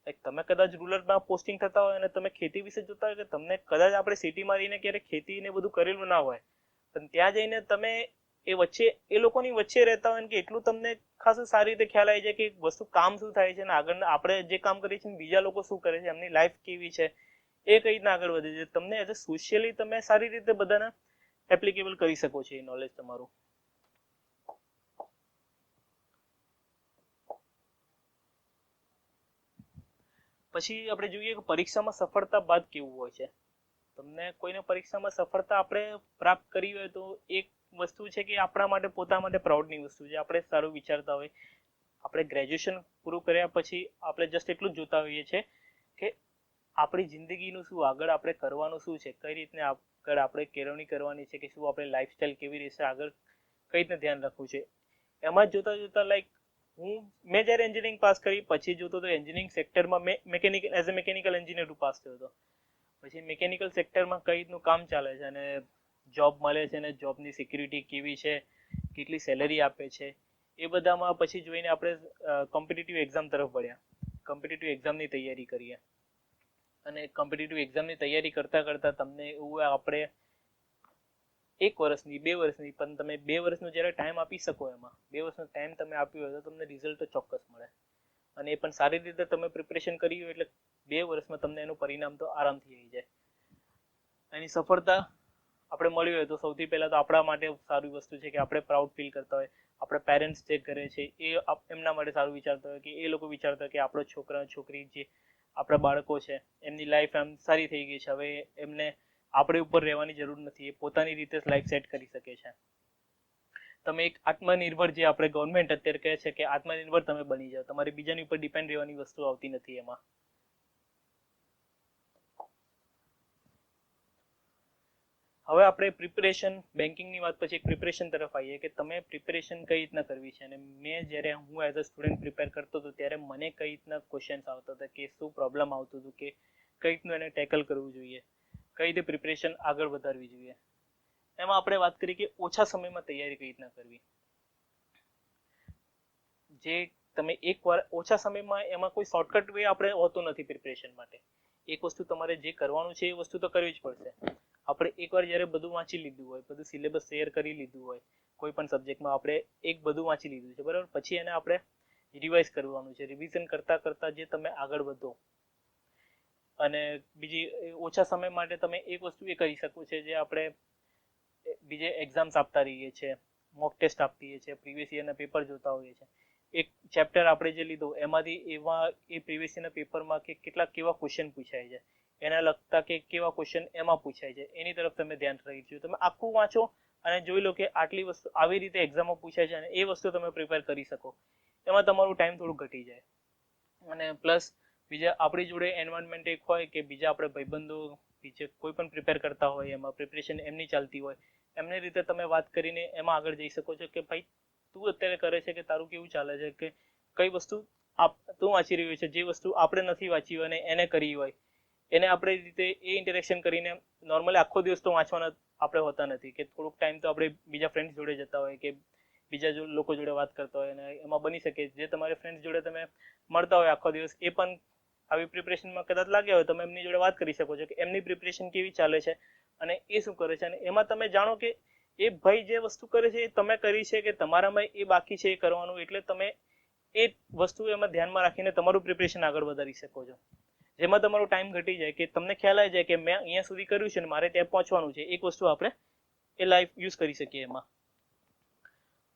લાઈક તમે કદાચ રૂરલમાં પોસ્ટિંગ થતા હોય અને તમે ખેતી વિશે જોતા હોય કે તમને કદાચ આપણે સિટીમાં રહીને ક્યારે ખેતી ને બધું કરેલું ના હોય, પણ ત્યાં જઈને તમે એ લોકોની વચ્ચે રહેતા હોય કે એટલું તમને ખાસ સારી રીતે ખ્યાલ આવી જાય કે વસ્તુ કામ શું થાય છે અને આગળ આપણે જે કામ કરીએ છીએ બીજા લોકો શું કરે છે, એમની લાઈફ કેવી છે, એ કઈ રીતના આગળ વધે છે. તમને એઝ અ સોશિયલી તમે સારી રીતે બધાને એપ્લિકેબલ કરી શકો છો એ નોલેજ તમારું. પછી આપણે જોઈએ કે પરીક્ષામાં સફળતા બાદ કેવું હોય છે. તમને કોઈને પરીક્ષામાં સફળતા આપણે પ્રાપ્ત કરી હોય તો એક વસ્તુ છે કે આપણા માટે પોતા માટે પ્રાઉડની વસ્તુ છે. આપણે સારું વિચારતા હોય, આપણે ગ્રેજ્યુએશન પૂરું કર્યા પછી આપણે જસ્ટ એટલું જ જોતા હોઈએ છીએ કે આપણી જિંદગીનું શું આગળ આપણે કરવાનું શું છે, કઈ રીતને આગળ આપણે કેળવણી કરવાની છે, કે શું આપણે લાઈફસ્ટાઈલ કેવી રીતે આગળ કઈ રીતે ધ્યાન રાખવું છે, એમાં જ જોતા લાઈક મેં જ્યારે એન્જિનિયરિંગ પાસ કરી પછી જોતો તો એન્જિનિયરિંગ સેક્ટરમાં મેં as a mechanical engineer pass થયો હતો. પછી મિકેનિકલ સેક્ટરમાં કઈ રીતનું કામ ચાલે છે અને જોબ મળે છે અને જોબની સિક્યુરિટી કેવી છે, કેટલી સેલેરી આપે છે, એ બધામાં પછી જોઈને આપણે કોમ્પિટિટિવ એક્ઝામ તરફ વળ્યા. કોમ્પિટિટિવ એક્ઝામની તૈયારી કરીએ અને કોમ્પિટિટિવ એક્ઝામની તૈયારી કરતા તમને એવું આપણે 1 વર્ષની 2 વર્ષની પણ તમે 2 વર્ષનો જ્યારે ટાઈમ આપી શકો, એમાં 2 વર્ષનો ટાઈમ તમે આપ્યો હોય તો તમને રિઝલ્ટ તો ચોક્કસ મળે. અને એ પણ સારી રીતે તમે પ્રિપરેશન કરી હોય એટલે 2 વર્ષમાં તમને એનું પરિણામ તો આરામથી આવી જાય. એની સફળતા આપણે મળી હોય તો સૌથી પહેલા તો આપણા માટે સારી વસ્તુ છે કે આપણે પ્રાઉડ ફીલ કરતા હોય. આપણા પેરેન્ટ્સ જે કરે છે એ એમના માટે સારું વિચારતા હોય કે એ લોકો વિચારતા હોય કે આપણો છોકરા છોકરી જે આપણા બાળકો છે એમની લાઈફ એમ સારી થઈ ગઈ છે, હવે એમને આપણે ઉપર રહેવાની જરૂર નથી, એ પોતાની રીતે લાઈફ સેટ કરી શકે છે. તમે એક આત્મનિર્ભર, જે આપણે ગવર્મેન્ટ અત્યારે કહે છે કે આત્મનિર્ભર તમે બની જાઓ, તમારે બીજાની ઉપર ડિપેન્ડ રહેવાની વસ્તુ આવતી નથી એમાં. હવે આપણે પ્રિપરેશન બેન્કિંગની વાત પછી પ્રિપરેશન તરફ આવીએ કે તમે પ્રિપરેશન કઈ રીતના કરવી છે. અને મેં જ્યારે હું એઝ અ સ્ટુડન્ટ પ્રિપેર કરતો હતો ત્યારે મને કઈ રીતના ક્વેશ્ચન્સ આવતા હતા, કે શું પ્રોબ્લેમ આવતું હતું, કે કઈ રીતનું એને ટેકલ કરવું જોઈએ, કઈ રીતે પ્રિપરેશન આગળ વધારવી જોઈએ. એમાં આપણે વાત કરીએ કે ઓછા સમયમાં તૈયારી કઈ રીતના કરવી. જે તમે એકવાર ઓછા સમયમાં, એમાં કોઈ શોર્ટકટ વે આપણે હોતો નથી પ્રિપરેશન માટે. એક વસ્તુ તમારે જે કરવાનું છે એ વસ્તુ તો કરવી જ પડશે. આપણે એકવાર જ્યારે બધું વાંચી લીધું હોય, બધું સિલેબસ શેર કરી લીધું હોય, કોઈ પણ સબ્જેક્ટમાં આપણે એક બધું વાંચી લીધું છે બરાબર, પછી એને આપણે રિવાઇઝ કરવાનું છે. રિવિઝન કરતા જે તમે આગળ વધો. અને બીજી ઓછા સમય માટે તમે એક વસ્તુ એ કરી શકો છો, જે આપણે બીજે એક્ઝામ્સ આપતા રહીએ છીએ, મોક ટેસ્ટ આપીએ છીએ, પ્રીવિયસ યરના પેપર જોતા હોઈએ છીએ. એક ચેપ્ટર આપણે જે લીધું એમાંથી એ પ્રીવિયસ યરના પેપરમાં કે કેવા ક્વેશ્ચન પૂછાય છે, એના લગતા કે કેવા ક્વેશ્ચન એમાં પૂછાય છે, એની તરફ તમે ધ્યાન રાખજો. તમે આખું વાંચો અને જોઈ લો કે આટલી વસ્તુ આવી રીતે એક્ઝામમાં પૂછાય છે અને એ વસ્તુ તમે પ્રિપેર કરી શકો. એમાં તમારું ટાઈમ થોડું ઘટી જાય. અને પ્લસ બીજા આપણી જોડે એન્વાયરમેન્ટ એક હોય કે બીજા આપણે ભાઈબંધો બીજે કોઈ પણ પ્રિપેર કરતા હોય, એમાં પ્રિપરેશન એમની ચાલતી હોય, એમની રીતે તમે વાત કરીને એમાં આગળ જઈ શકો છો કે ભાઈ તું અત્યારે કરે છે કે તારું કેવું ચાલે છે, કે કઈ વસ્તુ તું વાંચી રહ્યું છે, જે વસ્તુ આપણે નથી વાંચી હોય અને એને કરી હોય, એને આપણે રીતે એ ઇન્ટરેક્શન કરીને. નોર્મલી આખો દિવસ તો વાંચવાના આપણે હોતા નથી, કે થોડુંક ટાઈમ તો આપણે બીજા ફ્રેન્ડ્સ જોડે જતા હોય કે બીજા લોકો જોડે વાત કરતા હોય, અને એમાં બની શકે જે તમારે ફ્રેન્ડ્સ જોડે તમે મળતા હોય આખો દિવસ, એ પણ આવી પ્રિપરેશનમાં કદાચ લાગ્યા હોય, તમે એમની જોડે વાત કરી શકો છો કે એમની પ્રિપરેશન કેવી ચાલે છે અને એ શું કરે છે. અને એમાં તમે જાણો કે એ ભાઈ જે વસ્તુ કરે છે એ તમે કરી છે કે તમારામાં એ બાકી છે એ કરવાનું, એટલે તમે એ વસ્તુ એમાં ધ્યાનમાં રાખીને તમારું પ્રિપરેશન આગળ વધારી શકો છો. જેમાં તમારો ટાઈમ ઘટી જાય, કે તમને ખ્યાલ આવી જાય કે મેં અહીંયા સુધી કર્યું છે ને મારે ત્યાં પહોંચવાનું છે. એક વસ્તુ આપણે એ લાઈફ યુઝ કરી શકીએ એમાં.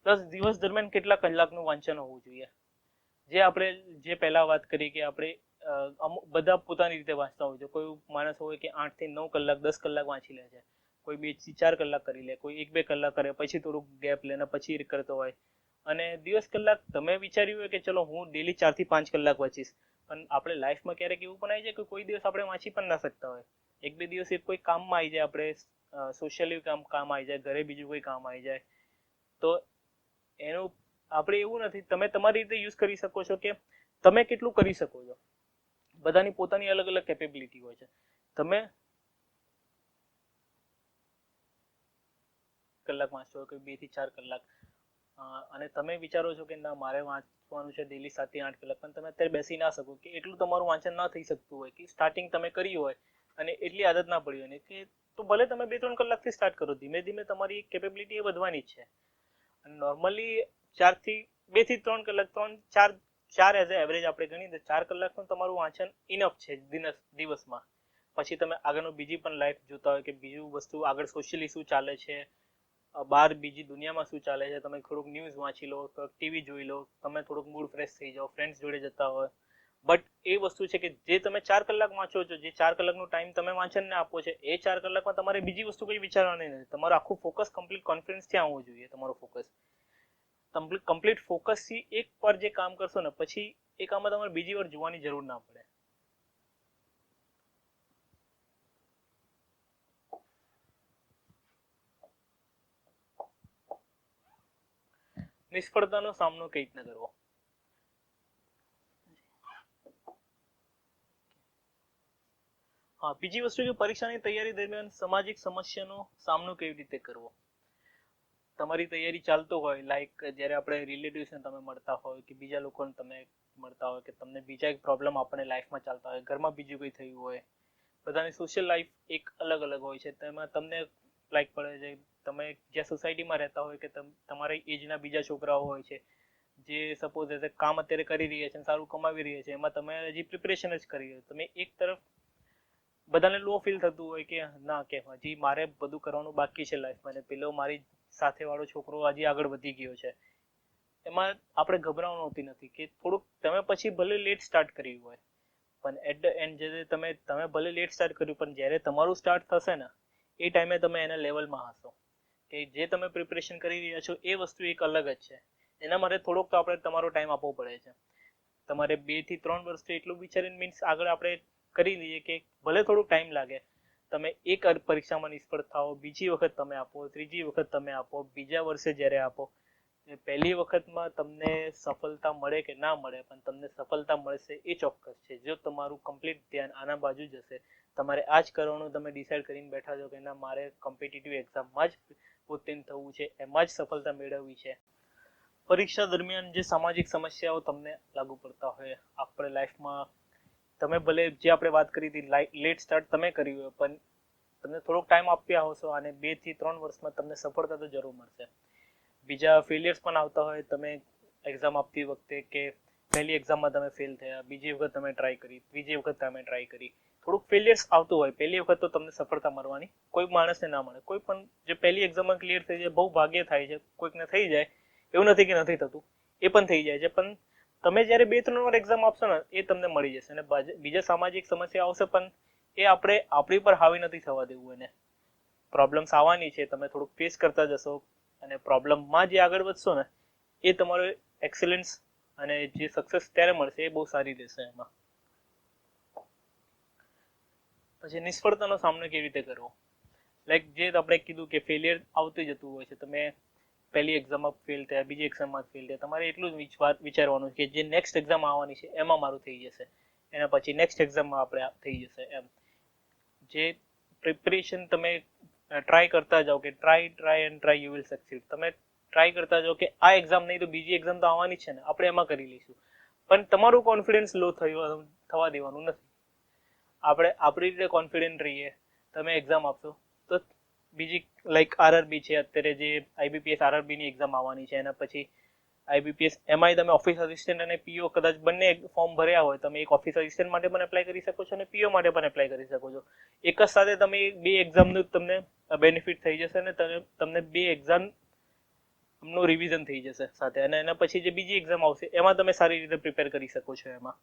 પ્લસ દિવસ દરમિયાન કેટલા કલાકનું વાંચન હોવું જોઈએ. જે પહેલા વાત કરી કે આપણે બધા પોતાની રીતે વાંચતા હોય છે. કોઈ માણસ હોય કે 8 થી 9 કલાક 10 કલાક વાંચી લે છે, કોઈ 2 થી 4 કલાક કરી લે, કોઈ 1-2 કલાક કરે પછી થોડુંક ગેપ લે ને પછી કરતો હોય. અને દિવસ કલાક તમે વિચાર્યું હોય કે ચલો હું ડેલી 4 થી 5 કલાક વાંચીશ, પણ આપણે લાઈફમાં ક્યારેક એવું પણ આવી જાય કે કોઈ દિવસ આપણે વાંચી પણ ના શકતા હોય. 1-2 દિવસ કોઈ કામમાં આવી જાય, આપણે સોશિયલી કામ આવી જાય, ઘરે બીજું કોઈ કામ આવી જાય, તો એનું આપણે એવું નથી. તમે તમારી રીતે યુઝ કરી શકો છો કે તમે કેટલું કરી શકો છો. બધાની પોતાની અલગ અલગ કેપેબિલિટી હોય છે. તમે કલાક વાંચો, કોઈ 2 થી 4 કલાક, અને તમે વિચારો છો કે ના મારે વાંચવાનું છે ડેલી 7 થી 8 કલાક, પણ તમે અત્યારે બેસી ના શકો કે એટલું તમારું વાંચન ના થઈ શકતું હોય કે સ્ટાર્ટિંગ તમે કર્યું હોય અને એટલી આદત ના પડી હોય ને કે તો ભલે તમે 2-3 કલાકથી સ્ટાર્ટ કરો, ધીમે ધીમે તમારી કેપેબિલિટી એ વધવાની જ છે. અને નોર્મલી 2 થી 3 કલાક, 4 એઝ એવરેજ આપણે ગણીએ તો 4 કલાકનું તમારું વાંચન ઇનફ છે દિવસમાં. પછી તમે આગળનું બીજી પણ લાઈફ જોતા હોય કે બીજું વસ્તુ આગળ સોશિયલી શું ચાલે છે, બહાર બીજી દુનિયામાં શું ચાલે છે, તમે થોડુંક ન્યૂઝ વાંચી લો, ટીવી જોઈ લો, તમે થોડુંક મૂડ ફ્રેશ થઈ જાઓ, ફ્રેન્ડ્સ જોડે જતા હોય. બટ એ વસ્તુ છે કે જે તમે 4 કલાક વાંચો છો, જે 4 કલાકનો ટાઈમ તમે વાંચનને આપો છો, એ 4 કલાકમાં તમારે બીજી વસ્તુ કંઈ વિચારવાની નથી. તમારું આખું ફોકસ કમ્પ્લીટ કોન્ફિડન્સ ત્યાં આવવું જોઈએ. તમારો ફોકસ કમ્પ્લીટ ફોકસથી એક વાર જે કામ કરશો ને પછી એ કામમાં તમારે બીજી વાર જોવાની જરૂર ના પડે. નિષ્ફળતાનો સામનો કઈ રીતના કરવો? હા, બીજી વસ્તુ કે પરીક્ષાની તૈયારી દરમિયાન સામાજિક સમસ્યાનો સામનો કેવી રીતે કરવો. તમારી તૈયારી ચાલતો હોય, લાઈક જ્યારે આપણે રિલેટિવ્સને તમે મળતા હોય કે બીજા લોકોને તમે મળતા હોય કે તમને બીજા એક પ્રોબ્લેમ આપણે લાઈફમાં ચાલતા હોય, ઘરમાં બીજું કંઈ થયું હોય, બધાની સોશિયલ લાઈફ એક અલગ અલગ હોય છે. તેમાં તમને લાઈક પડે છે, તમે જ્યાં સોસાયટીમાં રહેતા હોય કે તમારા એજના બીજા છોકરાઓ હોય છે જે સપોઝ એઝ કામ અત્યારે કરી રહ્યા છે, સારું કમાવી રહ્યા છે, એમાં તમે હજી પ્રિપરેશન જ કરી રહ્યા છો. તમે એક તરફ બધાને લો ફીલ થતું હોય કે ના કે હજી મારે બધું કરવાનું બાકી છે લાઈફમાં, ને પેલો મારી સાથે વાળો છોકરો હજી આગળ વધી ગયો છે. એમાં આપણે ગભરાવાનું હોતી નથી કે થોડુંક તમે પછી ભલે લેટ સ્ટાર્ટ કર્યું હોય, પણ એટ ધ એન્ડ જે તમે ભલે લેટ સ્ટાર્ટ કર્યું, પણ જ્યારે તમારું સ્ટાર્ટ થશે ને એ ટાઈમે તમે એના લેવલમાં હશો કે જે તમે પ્રિપરેશન કરી રહ્યા છો એ વસ્તુ એક અલગ જ છે. એના માટે થોડોક તો આપણે તમારો ટાઈમ આપવો પડે છે. તમારે 2 થી 3 વર્ષ તો એટલું વિચારીને મીન્સ આગળ આપણે કરી લઈએ કે ભલે થોડુંક ટાઈમ લાગે, તમે એક પરીક્ષામાં નિષ્ફળ થાઓ, બીજી વખત તમે આપો, ત્રીજી વખત તમે આપો, બીજા વર્ષે જ્યારે આપો, પહેલી વખતમાં તમને સફળતા મળે કે ના મળે, પણ તમને સફળતા મળશે એ ચોક્કસ છે જો તમારું કમ્પ્લીટ ધ્યાન આના બાજુ જ હશે. તમારે આ જ કરવાનું તમે ડિસાઈડ કરીને બેઠા છો કે ના મારે કોમ્પિટિટિવ એક્ઝામમાં જ ઉત્તીર્ણ થવું છે, એમાં જ સફળતા મેળવવી છે. પરીક્ષા દરમિયાન જે સામાજિક સમસ્યાઓ તમને લાગુ પડતા હોય આપણે લાઈફમાં, તમે ભલે જે આપણે વાત કરી હતી લેટ સ્ટાર્ટ તમે કર્યું હોય, પણ તમને થોડોક ટાઈમ આપ્યા હશો અને 2 થી 3 વર્ષમાં તમને સફળતા તો જરૂર મળશે. બીજા ફેલિયર્સ પણ આવતા હોય, તમે એક્ઝામ આપતી વખતે કે પહેલી એક્ઝામમાં તમે ફેલ થયા, બીજી વખત તમે ટ્રાય કરી, ત્રીજી વખત તમે ટ્રાય કરી, થોડુંક ફેલિયર્સ આવતું હોય. પહેલી વખત તો તમને સફળતા મળવાની કોઈ માણસને ના મળે. કોઈ પણ જે પહેલી એક્ઝામમાં ક્લિયર થઈ જાય બહુ ભાગ્ય થાય છે, કોઈકને થઈ જાય, એવું નથી કે નથી થતું, એ પણ થઈ જાય છે. પણ તમે જ્યારે 2-3 વાર એક્ઝામ આપશો ને એ તમને મળી જશે. અને બીજા સામાજિક સમસ્યા આવશે પણ એ આપણે આપણી પર હાવી નથી થવા દેવું. એને પ્રોબ્લેમ્સ આવવાની છે, તમે થોડુંક ફેસ કરતા જશો અને પ્રોબ્લેમમાં જે આગળ વધશો ને એ તમારો એક્સેલન્સ અને જે સક્સેસ ત્યારે મળશે એ બહુ સારી રહેશે. એમાં પછી નિષ્ફળતાનો સામનો કેવી રીતે કરવો, લાઈક જે આપણે કીધું કે ફેલિયર આવતું જતું હોય છે. તમે પહેલી એક્ઝામમાં ફેલ થયા, બીજી એક્ઝામમાં ફેલ થયા, તમારે એટલું જ વિચારવાનું કે જે નેક્સ્ટ એક્ઝામ આવવાની છે એમાં મારું થઈ જશે, એના પછી નેક્સ્ટ એક્ઝામમાં આપણે થઈ જશે. એમ જે પ્રિપરેશન તમે ટ્રાય કરતા જાઓ કે try and try you will succeed. તમે ટ્રાય કરતા જાઓ કે આ એક્ઝામ નહીં તો બીજી એક્ઝામ તો આવવાની છે ને, આપણે એમાં કરી લઈશું. પણ તમારું કોન્ફિડન્સ લો થવા દેવાનું નથી. આપણે આપણી રીતે કોન્ફિડન્ટ રહીએ. તમે એક્ઝામ આપશો તો બીજી લાઈક આરઆરબી છે અત્યારે, જે આઈબીપીએસ આરઆરબીની એક્ઝામ આવવાની છે, એના પછી આઈબીપીએસ એમાંય તમે ઓફિસ આસિસ્ટન્ટ અને પીઓ કદાચ બંને ફોર્મ ભર્યા હોય, તમે એક ઓફિસ આસિસ્ટન્ટ માટે પણ એપ્લાય કરી શકો છો અને પીઓ માટે પણ એપ્લાય કરી શકો છો. એક જ સાથે તમે 2 એક્ઝામનું તમને બેનિફિટ થઈ જશે અને તમને 2 એક્ઝામનું રિવિઝન થઈ જશે સાથે, અને એના પછી જે બીજી એક્ઝામ આવશે એમાં તમે સારી રીતે પ્રિપેર કરી શકો છો. એમાં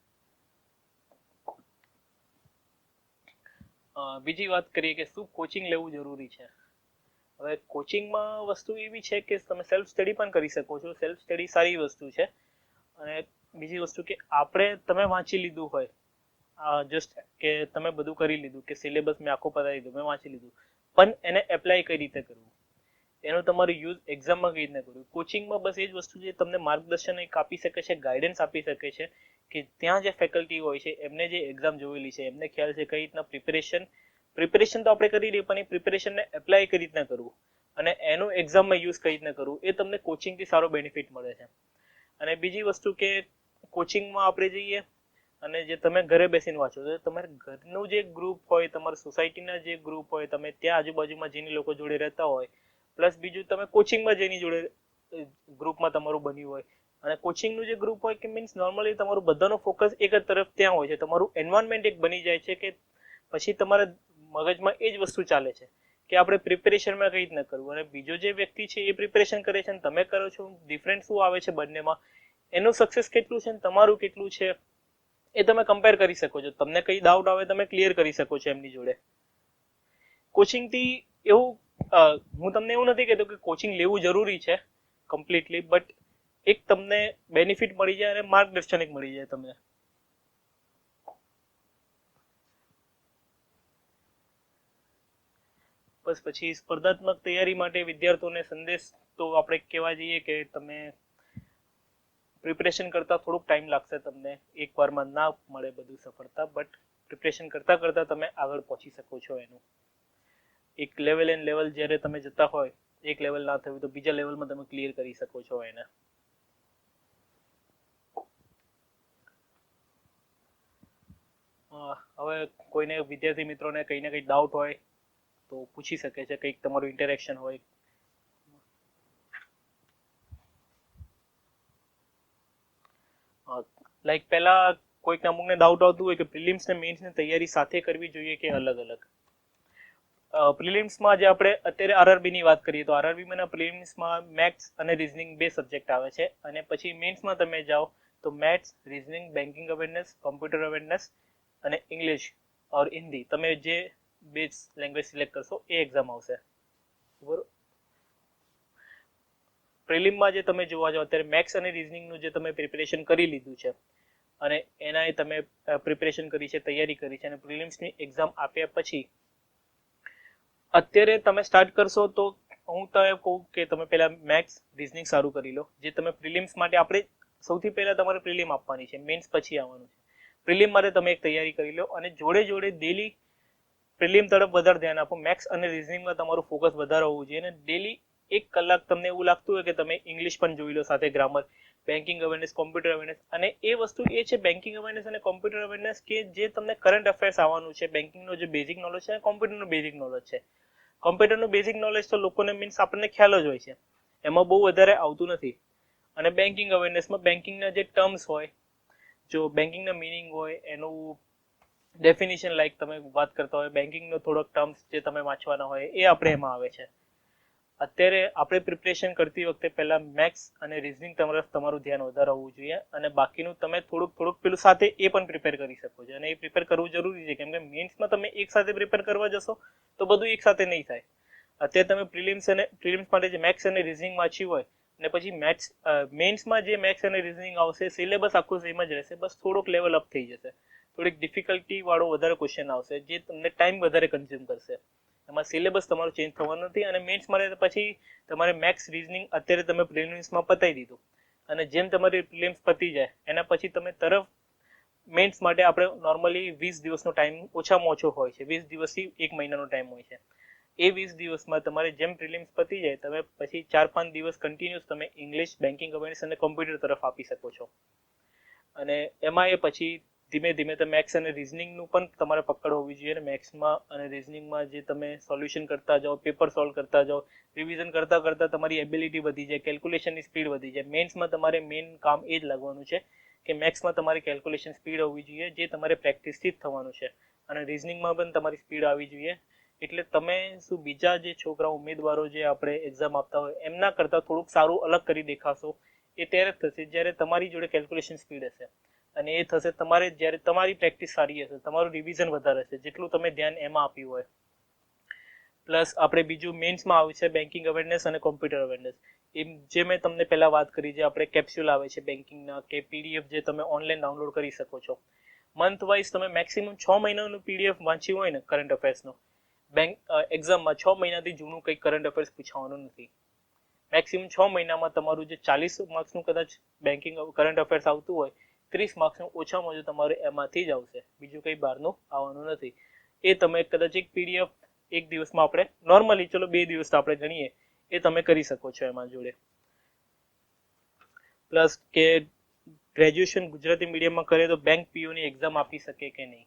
બીજી વાત કરીએ કે શું કોચિંગ લેવું જરૂરી છે. હવે કોચિંગમાં વસ્તુ એવી છે કે તમે સેલ્ફ સ્ટડી પણ કરી શકો છો. સેલ્ફ સ્ટડી સારી વસ્તુ છે. અને બીજી વસ્તુ કે તમે વાંચી લીધું હોય, જસ્ટ કે તમે બધું કરી લીધું કે સિલેબસ મેં આખો પતાવી દીધું, મેં વાંચી લીધું, પણ એને એપ્લાય કઈ રીતે કરવું, એનો તમારું યુઝ એક્ઝામમાં કઈ રીતે કરવું. કોચિંગમાં બસ એ જ વસ્તુ છે, તમને માર્ગદર્શન એક આપી શકે છે, ગાઈડન્સ આપી શકે છે કે ત્યાં જે ફેકલ્ટી હોય છે એમને જે એક્ઝામ જોયેલી છે, એમને ખ્યાલ છે કઈ રીતના પ્રિપરેશન તો આપણે કરી લઈએ, પણ એ પ્રિપરેશનને એપ્લાય કઈ રીતના કરવું. અને એનું એક્ઝામમાં યુઝ કઈ રીતના કરવું એ તમને કોચિંગથી સારો બેનિફિટ મળે છે. અને બીજી વસ્તુ કે કોચિંગમાં આપણે જઈએ અને જે તમે ઘરે બેસીને વાંચો તો તમારે ઘરનું જે ગ્રુપ હોય, તમારા સોસાયટીના જે ગ્રુપ હોય, તમે ત્યાં આજુબાજુમાં જેની લોકો જોડે રહેતા હોય, પ્લસ બીજું તમે કોચિંગમાં જેની જોડે ગ્રુપમાં તમારું બન્યું હોય, અને કોચિંગનું જે ગ્રુપ હોય કે મીન્સ નોર્મલી તમારું બધાનો ફોકસ એક જ તરફ ત્યાં હોય છે, તમારું એન્વાયરમેન્ટ એક બની જાય છે કે પછી તમારા મગજમાં એ જ વસ્તુ ચાલે છે કે આપણે પ્રિપેરેશનમાં કઈ રીતના કરવું, અને બીજો જે વ્યક્તિ છે એ પ્રિપેરેશન કરે છે અને તમે કરો છો, ડિફરન્ટ શું આવે છે બંનેમાં, એનું સક્સેસ કેટલું છે અને તમારું કેટલું છે એ તમે કમ્પેર કરી શકો છો. તમને કઈ ડાઉટ આવે તમે ક્લિયર કરી શકો છો એમની જોડે. કોચિંગથી એવું હું તમને એવું નથી કહેતો કે કોચિંગ લેવું જરૂરી છે કમ્પ્લીટલી, બટ એક તમને બેનિફિટ મળી જાય અને માર્ગદર્શન એક મળી જાય તમને. બસ પછી સ્પર્ધાત્મક તૈયારી માટે વિદ્યાર્થીઓને સંદેશ તો આપણે કહેવા જઈએ કે તમે પ્રિપરેશન કરતા થોડુંક ટાઈમ લાગશે, તમને એકવારમાં ના મળે બધું સફળતા, બટ પ્રિપરેશન કરતા કરતા તમે આગળ પહોંચી શકો છો. એનું એક લેવલ એન્ડ લેવલ જ્યારે તમે જતા હોય, એક લેવલ ના થયું તો બીજા લેવલમાં તમે ક્લિયર કરી શકો છો એને. હવે કોઈને વિદ્યાર્થી મિત્રોને કંઈ ને કંઈ ડાઉટ હોય તો પૂછી શકે છે, કંઈક તમારું ઇન્ટરેક્શન હોય. લાઈક પહેલા કોઈક અમુકને ડાઉટ આવતું હોય કે પ્રિલિમ્સ ને મેઇન્સ ની તૈયારી સાથે કરવી જોઈએ કે અલગ અલગ. પ્રિલિમ્સમાં જે આપણે અત્યારે આરઆરબી ની વાત કરીએ તો આરઆરબીમાં પ્રિલિમ્સમાં મેથ્સ અને રીઝનિંગ બે સબ્જેક્ટ આવે છે, અને પછી મેઇન્સમાં તમે જાઓ તો maths, reasoning, banking awareness, computer awareness અને ઇંગ્લિશ ઓર હિન્દી, તમે જે બે લેંગ્વેજ સિલેક્ટ કરશો એ એક્ઝામ આવશે. બરોબર. પ્રિલિમમાં જે તમે જોવા જાઓ અત્યારે મેથ્સ અને રીઝનિંગનું જે તમે પ્રિપેરેશન કરી લીધું છે અને એના તમે પ્રિપેરેશન કરી છે, તૈયારી કરી છે, અને પ્રિલિમ્સની એક્ઝામ આપ્યા પછી અત્યારે તમે સ્ટાર્ટ કરશો તો હું તો એમ કહું કે તમે પહેલા મેથ્સ, રીઝનિંગ સારું કરી લો. જે તમે પ્રિલિમ્સ માટે આપણે સૌથી પહેલા તમારે પ્રિલિમ આપવાની છે, મેન્સ પછી આવવાનું છે. પ્રિલિમ માટે તમે એક તૈયારી કરી લો અને જોડે જોડે ડેલી પ્રિલિમ તરફ વધારે ધ્યાન આપો. મેથ્સ અને રીઝનિંગમાં તમારું ફોકસ વધારે હોવું જોઈએ, અને ડેલી 1 કલાક તમને એવું લાગતું હોય કે તમે ઇંગ્લિશ પણ જોઈ લો સાથે grammar, banking awareness, computer awareness. અને એ વસ્તુ એ છે બેન્કિંગ અવેરનેસ અને કોમ્પ્યુટર અવેરનેસ કે જે તમને કરંટ અફેર્સ આવવાનું છે, બેન્કિંગનો જે બેઝિક નોલેજ છે અને કોમ્પ્યુટરનું બેઝિક નોલેજ છે. કોમ્પ્યુટરનું બેઝિક નોલેજ તો લોકોને મીન્સ આપણને ખ્યાલ જ હોય છે, એમાં બહુ વધારે આવતું નથી. અને બેન્કિંગ અવેરનેસમાં બેન્કિંગના જે ટર્મ્સ હોય, જો બેન્કિંગના મિનિંગ હોય, એનું ડેફિનેશન લાઈક તમે વાત કરતા હોય, બેન્કિંગનો થોડોક ટર્મ્સ જે તમે વાંચવાના હોય એ આપણે એમાં આવે છે. અત્યારે આપણે પ્રિપરેશન કરતી વખતે પહેલા મેથ્સ અને રીઝનિંગ તરફ તમારું ધ્યાન વધારે હોવું જોઈએ, અને બાકીનું તમે થોડુંક પેલું સાથે એ પણ પ્રિપેર કરી શકો છો, અને એ પ્રિપેર કરવું જરૂરી છે, કેમ કે મેન્સમાં તમે એક સાથે પ્રિપેર કરવા જશો તો બધું એક સાથે નહીં થાય. અત્યારે તમે પ્રિલિમ્સ માટે જે મેથ્સ અને રીઝનિંગ વાંચ્યું હોય અને પછી મેન્સમાં જે મેથ્સ અને રીઝનિંગ આવશે, સિલેબસ આખું સેમ જ રહેશે, બસ થોડુંક લેવલ અપ થઈ જશે, થોડીક ડિફિકલ્ટી વાળો વધારે ક્વેશ્ચન આવશે જે તમને ટાઈમ વધારે કન્ઝ્યુમ કરશે. એમાં સિલેબસ તમારો ચેન્જ થવાનો નથી. અને મેન્સ માટે પછી તમારે મેથ્સ, રીઝનિંગ અત્યારે તમે પ્રિલિમ્સમાં પતાવી દીધું, અને જેમ તમારી પ્રિલિમ્સ પતી જાય એના પછી તમે તરફ મેન્સ માટે આપણે નોર્મલી 20 દિવસનો ટાઈમ ઓછામાં ઓછો હોય છે, 20 દિવસથી 1 મહિનાનો ટાઈમ હોય છે. એ 20 દિવસમાં તમારે જેમ પ્રિલિમ્સ પતી જાય તમે પછી 4-5 દિવસ કન્ટિન્યુઅસ તમે ઇંગ્લિશ, બેન્કિંગ અવેરનેસ અને કોમ્પ્યુટર તરફ આપી શકો છો. અને એમાં એ પછી ધીમે ધીમે તો મેથ્સ અને રીઝનિંગનું પણ તમારે પકડ હોવી જોઈએ. મેથ્સમાં અને રીઝનિંગમાં જે તમે સોલ્યુશન કરતા જાઓ, પેપર સોલ્વ કરતા જાઓ, રિવિઝન કરતા કરતા તમારી એબિલિટી વધી જાય, કેલ્ક્યુલેશનની સ્પીડ વધી જાય. મેન્સમાં તમારે મેઇન કામ એ જ લાગવાનું છે કે મેથ્સમાં તમારી કેલ્ક્યુલેશન સ્પીડ હોવી જોઈએ, જે તમારે પ્રેક્ટિસથી જ થવાનું છે, અને રીઝનિંગમાં પણ તમારી સ્પીડ આવી જોઈએ. એટલે તમે શું બીજા જે છોકરા ઉમેદવારો જે આપણે એક્ઝામ આપતા હોય એમના કરતાં થોડુંક સારું અલગ કરી દેખાશો. એ ત્યારે જ થશે જ્યારે તમારી જોડે કેલ્ક્યુલેશન સ્પીડ હશે, અને એ થશે તમારે જ્યારે તમારી પ્રેક્ટિસ સારી હશે, તમારું રિવિઝન વધારે હશે, જેટલું તમે ધ્યાન એમાં આપ્યું હોય. પ્લસ આપણે બીજું મેન્સમાં આવે છે બેન્કિંગ અવેરનેસ અને કોમ્પ્યુટર અવેરનેસ. એમ જે મેં તમને પહેલા વાત કરી, જે આપણે કેપ્સ્યુલ આવે છે બેન્કિંગના કે પીડીએફ જે તમે ઓનલાઈન ડાઉનલોડ કરી શકો છો. મંથ વાઇઝ તમે મેક્સિમમ 6 મહિનાનું પીડીએફ વાંચ્યું હોય ને કરંટ અફેર્સનો, એક્ઝામમાં 6 મહિનાથી જૂનું કંઈક કરંટ અફેર્સ પૂછવાનું નથી. મેક્સિમમ 6 મહિનામાં તમારું જે 40 માર્ક્સનું કદાચ બેન્કિંગ કરંટ અફેર્સ આવતું હોય, 30 માર્ક્સનું ઓછામાં ઓછું તમારે એમાંથી જ આવશે, બીજું કંઈ બહારનું આવવાનું નથી. એ તમે કદાચ એક પીડીએફ એક દિવસમાં આપણે નોર્મલી ચલો 2 દિવસ આપણે ગણીએ એ તમે કરી શકો છો એમાં જોડે. પ્લસ કે ગ્રેજ્યુએશન ગુજરાતી મીડિયમમાં કરે તો બેંક પીઓની એક્ઝામ આપી શકે કે નહીં?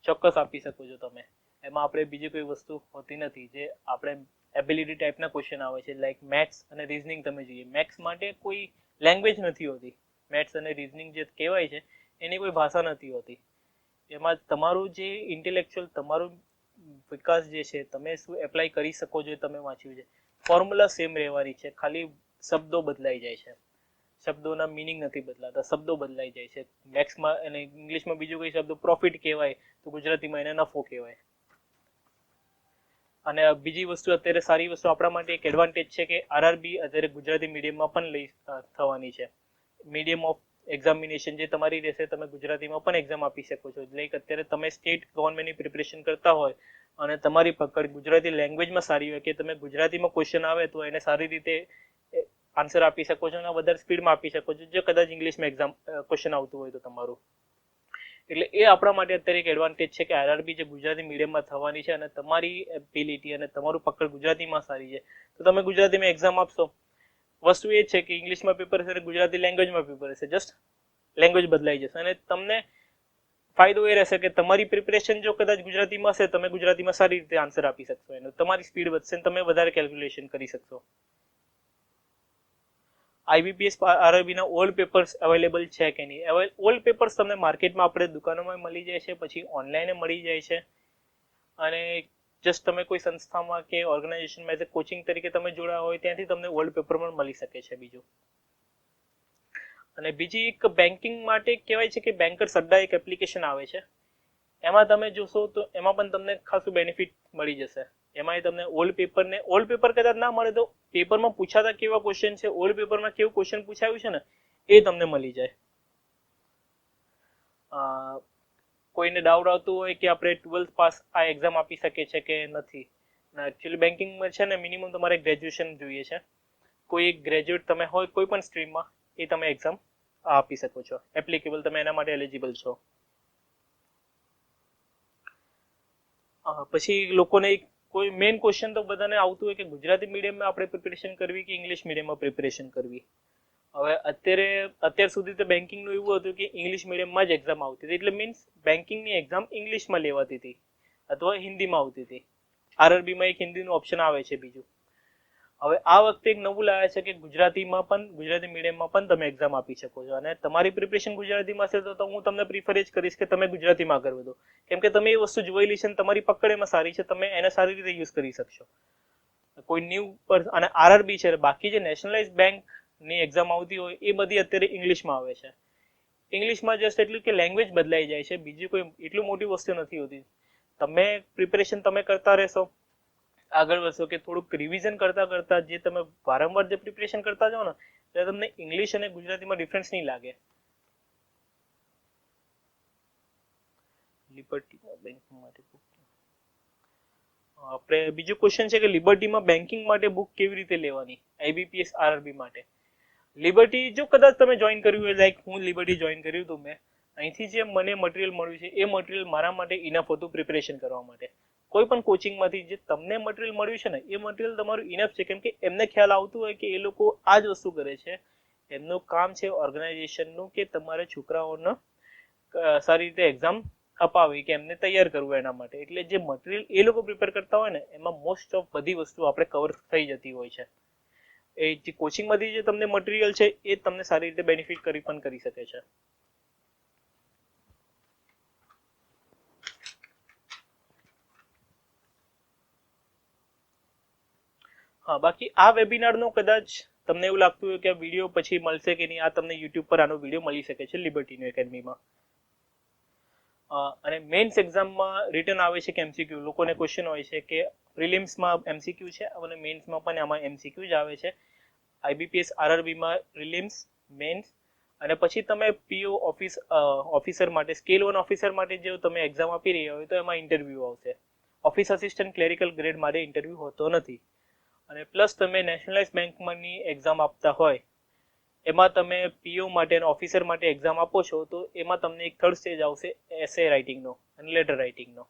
ચોક્કસ આપી શકો છો તમે. એમાં આપણે બીજી કોઈ વસ્તુ હોતી નથી. જે આપણે એબિલિટી ટાઈપના ક્વેશ્ચન આવે છે, લાઈક મેથ્સ અને રિઝનિંગ. તમે જોઈએ મેથ્સ માટે કોઈ લેંગ્વેજ નથી હોતી. મેથ્સ અને રિઝનિંગ જે કહેવાય છે એની કોઈ ભાષા નથી હોતી. એમાં તમારું જે ઇન્ટેલેક્ચ્યુઅલ તમારું વિકાસ જે છે, તમે શું એપ્લાય કરી શકો છો, તમે વાંચ્યું છે. ફોર્મ્યુલા સેમ રહેવાની છે, ખાલી શબ્દો બદલાઈ જાય છે. શબ્દોના મિનિંગ નથી બદલાતા, શબ્દો બદલાઈ જાય છે. મેથ્સમાં અને ઇંગ્લિશમાં બીજું કોઈ શબ્દ પ્રોફિટ કહેવાય તો ગુજરાતીમાં એને નફો કહેવાય. અને બીજી વસ્તુ અત્યારે સારી વસ્તુ આપણા માટે એક એડવાન્ટેજ છે કે આરઆરબી અત્યારે ગુજરાતી મીડિયમમાં પણ લઈ થવાની છે. મીડિયમ ઓફ એક્ઝામિનેશન જે તમારી રહેશે, તમે ગુજરાતીમાં પણ એક્ઝામ આપી શકો છો. લાઈક અત્યારે તમે સ્ટેટ ગવર્મેન્ટની પ્રિપરેશન કરતા હોય અને તમારી પકડ ગુજરાતી લેંગ્વેજમાં સારી હોય, કે તમે ગુજરાતીમાં ક્વેશ્ચન આવે તો એને સારી રીતે આન્સર આપી શકો છો અને વધારે સ્પીડમાં આપી શકો છો, જો કદાચ ઇંગ્લિશમાં એક્ઝામ ક્વેશ્ચન આવતું હોય તો તમારું. એટલે એ આપણા માટે અત્યારે એક એડવાન્ટેજ છે કે આરઆરબી જે ગુજરાતી મીડિયમમાં થવાની છે અને તમારી એબિલિટી અને તમારું પકડ ગુજરાતીમાં સારી છે તો તમે ગુજરાતીમાં એક્ઝામ આપશો. વસ્તુ એ છે કે ઇંગ્લિશમાં પેપર હશે, ગુજરાતી લેંગ્વેજમાં પેપર હશે, જસ્ટ લેંગ્વેજ બદલાઈ જશે. અને તમને ફાયદો એ રહેશે કે તમારી પ્રિપરેશન જો કદાચ ગુજરાતીમાં હશે, તમે ગુજરાતીમાં સારી રીતે આન્સર આપી શકશો. એનો તમારી સ્પીડ વધશે, તમે વધારે કેલ્ક્યુલેશન કરી શકશો. આઈબીપીએસ આરઆરબીના ઓલ્ડ પેપર્સ અવેલેબલ છે કે નહીં? ઓલ્ડ પેપર્સ તમને માર્કેટમાં આપણે દુકાનોમાં મળી જાય છે, પછી ઓનલાઈન મળી જાય છે. અને જસ્ટ તમે કોઈ સંસ્થામાં કે ઓર્ગેનાઇઝેશનમાં એઝ એ કોચિંગ તરીકે તમે જોડાયા હોય ત્યાંથી તમને ઓલ્ડ પેપર પણ મળી શકે છે. બીજું અને બીજી એક બેન્કિંગ માટે કહેવાય છે કે બેન્કર્સ અડ્ડા એક એપ્લિકેશન આવે છે. એમાં તમે જોશો તો એમાં પણ તમને ખાસું બેનિફિટ મળી જશે. એમાં તમને ઓલ્ડ પેપર કદાચ ના મળે તો પેપરમાં પૂછાતા કેવા ક્વેશ્ચન છે, ઓલ્ડ પેપરમાં કેવું ક્વેશ્ચન પૂછાયું છે ને, એ તમને મળી જાય. કોઈને ડાઉટ આવતું હોય કે આપણે 12th પાસ આ એક્ઝામ આપી શકીએ છે કે નથી, એકચ્યુઅલી બેન્કિંગમાં છે ને મિનિમમ તમારે ગ્રેજ્યુએશન જોઈએ છે. કોઈ એક ગ્રેજ્યુએટ તમે હોય કોઈ પણ સ્ટ્રીમમાં, એ તમે એક્ઝામ આપી શકો છો. એપ્લિકેબલ, તમે એના માટે એલિજિબલ છો. પછી લોકોને કોઈ મેઇન ક્વેશ્ચન તો બધાને આવતું હોય કે ગુજરાતી મીડિયમમાં આપણે પ્રિપરેશન કરવી કે ઇંગ્લિશ મીડિયમમાં પ્રિપરેશન કરવી. હવે અત્યાર સુધી તો બેન્કિંગનું એવું હતું કે ઇંગ્લિશ મીડિયમમાં જ એક્ઝામ આવતી હતી. એટલે મીન્સ બેન્કિંગની એક્ઝામ ઇંગ્લિશમાં લેવાતી હતી અથવા હિન્દીમાં આવતી હતી. આરઆરબીમાં એક હિન્દીનું ઓપ્શન આવે છે બીજું. હવે આ વખતે એક નવું લાવ્યા છે કે ગુજરાતી મીડિયમમાં પણ તમે એક્ઝામ આપી શકો છો. અને તમારી પ્રિપરેશન ગુજરાતીમાં હશે તો હું તમને પ્રિફર જ કરીશ કે તમે ગુજરાતીમાં આગળ વધો. કેમ કે તમે એ વસ્તુ જોયેલી છે અને તમારી પકડ એમાં સારી છે, તમે એને સારી રીતે યુઝ કરી શકશો. કોઈ ન્યૂ અને આરઆરબી છે, બાકી જે નેશનલાઇઝ બેંકની એક્ઝામ આવતી હોય એ બધી અત્યારે ઇંગ્લિશમાં આવે છે. ઇંગ્લિશમાં જસ્ટ એટલું કે લેંગ્વેજ બદલાઈ જાય છે, બીજી કોઈ એટલું મોટી વસ્તુ નથી હોતી. તમે પ્રિપરેશન તમે કરતા રહેશો, આગળ વધશો, કે થોડુંક રિવિઝન કરતા જે તમે વારંવાર જે પ્રિપરેશન કરતા જાઓ ને, એટલે તમને ઇંગ્લિશ અને ગુજરાતીમાં ડિફરન્સ નહીં લાગે. લિબર્ટીમાં બેન્કિંગ માટે બુક, આપણે બીજું ક્વેશ્ચન છે કે લિબર્ટીમાં બેન્કિંગ માટે બુક કેવી રીતે લેવાની આઈબીપીએસ આરઆરબી માટે? લિબર્ટી જો કદાચ તમે જોઈન કર્યું હોય, લાઈક હું લિબર્ટી જોઈન કર્યું હતું મેં, અહીંથી જે મને મટીરિયલ મળ્યું છે એ મટીરિયલ મારા માટે ઇનફ હતું પ્રિપરેશન કરવા માટે. કોઈ પણ કોચિંગમાંથી જે તમને મટીરિયલ મળ્યું છે ને, એ મટીરિયલ તમારું ઇનફ છે. કેમ કે એમને ખ્યાલ આવતું હોય કે એ લોકો આ જ વસ્તુ કરે છે. એમનું કામ છે ઓર્ગેનાઇઝેશનનું કે તમારે છોકરાઓને સારી રીતે એક્ઝામ અપાવી કે એમને તૈયાર કરવું એના માટે. એટલે જે મટીરિયલ એ લોકો પ્રિપેર કરતા હોય ને, એમાં મોસ્ટ ઓફ બધી વસ્તુ આપણે કવર થઈ જતી હોય છે. એ જે કોચિંગમાંથી જે તમને મટીરિયલ છે એ તમને સારી રીતે બેનિફિટ કરી શકે છે. હા, બાકી આ વેબિનારનો કદાચ તમને એવું લાગતું હોય કે આ વિડીયો પછી મળશે કે નહીં, આ તમને યુટ્યુબ પર આનો વિડીયો મળી શકે છે લિબર્ટીની એકેડમીમાં. અને મેઇન્સ એક્ઝામમાં રિટર્ન આવે છે કે એમસીક્યુ. લોકોને ક્વેશ્ચન હોય છે કે પ્રિલિમ્સમાં એમસીક્યુ છે અને મેઇન્સમાં પણ આમાં એમસીક્યુ જ આવે છે. આઈબીપીએસ આરઆરબીમાં પ્રિલિમ્સ, મેઇન્સ અને પછી તમે પીઓ ઓફિસર માટે, સ્કેલ 1 ઓફિસર માટે જો તમે એક્ઝામ આપી રહ્યા હોય તો એમાં ઇન્ટરવ્યૂ આવશે. ઓફિસ આસિસ્ટન્ટ ક્લેરિકલ ગ્રેડ માટે ઇન્ટરવ્યૂ હોતો નથી. અને પ્લસ તમે નેશનલાઇઝ બેંકમાંની એક્ઝામ આપતા હોય, એમાં તમે પીઓ માટે અને ઓફિસર માટે એક્ઝામ આપો છો, તો એમાં તમને એક થર્ડ સ્ટેજ આવશે એસે રાઇટિંગનો અને લેટર રાઇટિંગનો.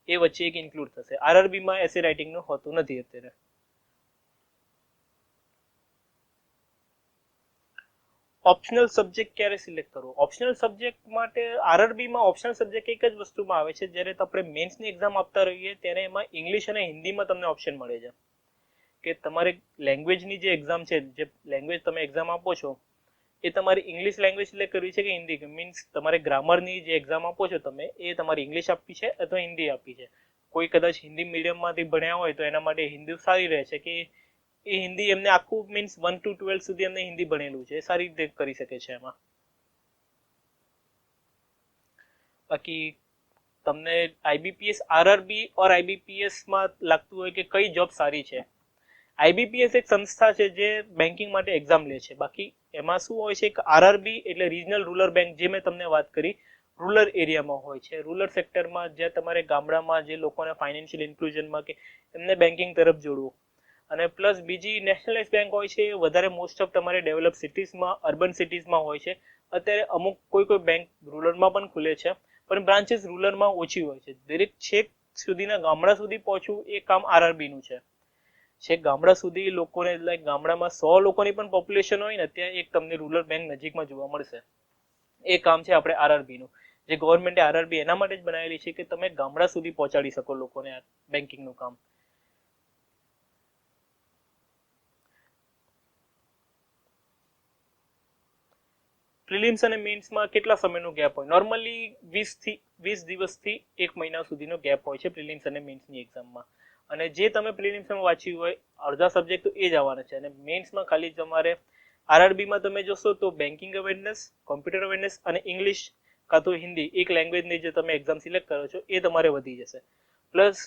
એ વચ્ચે એક ઇન્ક્લુડ થશે. આરઆરબીમાં એસે રાઇટિંગનું હોતું નથી અત્યારે. ઓપ્શનલ સબ્જેક્ટ ક્યારે સિલેક્ટ કરવો? ઓપ્શનલ સબ્જેક્ટ માટે આરઆરબીમાં ઓપ્શનલ સબ્જેક્ટ એક જ વસ્તુમાં આવે છે, જ્યારે આપણે મેન્સની એક્ઝામ આપતા રહીએ ત્યારે એમાં ઇંગ્લિશ અને હિન્દીમાં તમને ઓપ્શન મળે છે કે તમારે લેંગ્વેજની જે એક્ઝામ છે, જે લેંગ્વેજ તમે એક્ઝામ આપો છો એ તમારી ઇંગ્લિશ લેંગ્વેજ સિલેક્ટ કરવી છે કે હિન્દી, મીન્સ તમારે ગ્રામરની જે એક્ઝામ આપો છો તમે એ તમારી ઇંગ્લિશ આપવી છે અથવા હિન્દી આપવી છે. કોઈ કદાચ હિન્દી મીડિયમમાંથી ભણ્યા હોય તો એના માટે હિન્દી સારી રહે છે કે એ હિન્દી એમને આખું મીન્સ 1 to 12 સુધી એમને હિન્દી ભણેલું છે, સારી રીતે કરી શકે છે એમાં. બાકી તમને આઈબીપીએસ આરઆરબી ઓર આઈબીપીએસ માં લાગતું હોય કે કઈ જોબ સારી છે, આઈબીપીએસ એક સંસ્થા છે જે બેન્કિંગ માટે એક્ઝામ લે છે. બાકી એમાં શું હોય છે કે આરઆરબી એટલે રિજનલ રૂરલ બેંક, જે મેં તમને વાત કરી, રૂરલ એરિયામાં હોય છે, રૂરલ સેક્ટરમાં, જ્યાં તમારે ગામડામાં જે લોકોને ફાઇનાન્શિયલ ઇન્ક્લુઝનમાં કે એમને બેન્કિંગ તરફ જોડવું. અને પ્લસ બીજી નેશનલાઇઝ બેંક હોય છે, વધારે મોસ્ટ ઓફ તમારે ડેવલપ સિટીઝમાં, અર્બન સિટીઝમાં હોય છે. અત્યારે અમુક કોઈ બેંક રૂરલમાં પણ ખુલે છે, પણ બ્રાન્ચીસ રૂરલમાં ઓછી હોય છે. દરેક છેક સુધીના ગામડા સુધી પહોંચવું એ કામ આરઆરબીનું છે. છેક ગામડા સુધી લોકોને, લાઈક ગામડામાં 100 લોકોની પણ પોપ્યુલેશન હોય ને, ત્યાં એક તમને રૂરલ બેંક નજીકમાં જોવા મળશે. એ કામ છે આપણે આરઆરબીનું, જે ગવર્મેન્ટે આરઆરબી એના માટે જ બનાવેલી છે કે તમે ગામડા સુધી પહોંચાડી શકો લોકોને આ બેન્કિંગનું કામ. પ્રિલિમ્સ અને મેન્સમાં કેટલા સમયનો ગેપ હોય? નોર્મલી 20 દિવસથી 1 મહિના સુધીનો ગેપ હોય છે પ્રિલિમ્સ અને મેન્સની એક્ઝામમાં. અને જે તમે પ્રિલિમ્સમાં વાંચ્યું હોય અડધા સબ્જેક્ટ તો એ જ આવવાના છે, અને મેન્સમાં ખાલી તમારે આરઆરબીમાં તમે જોશો તો બેન્કિંગ અવેરનેસ, કોમ્પ્યુટર અવેરનેસ અને ઇંગ્લિશ કાં તો હિન્દી, એક લેંગ્વેજની જે તમે એક્ઝામ સિલેક્ટ કરો છો એ તમારે વધી જશે. પ્લસ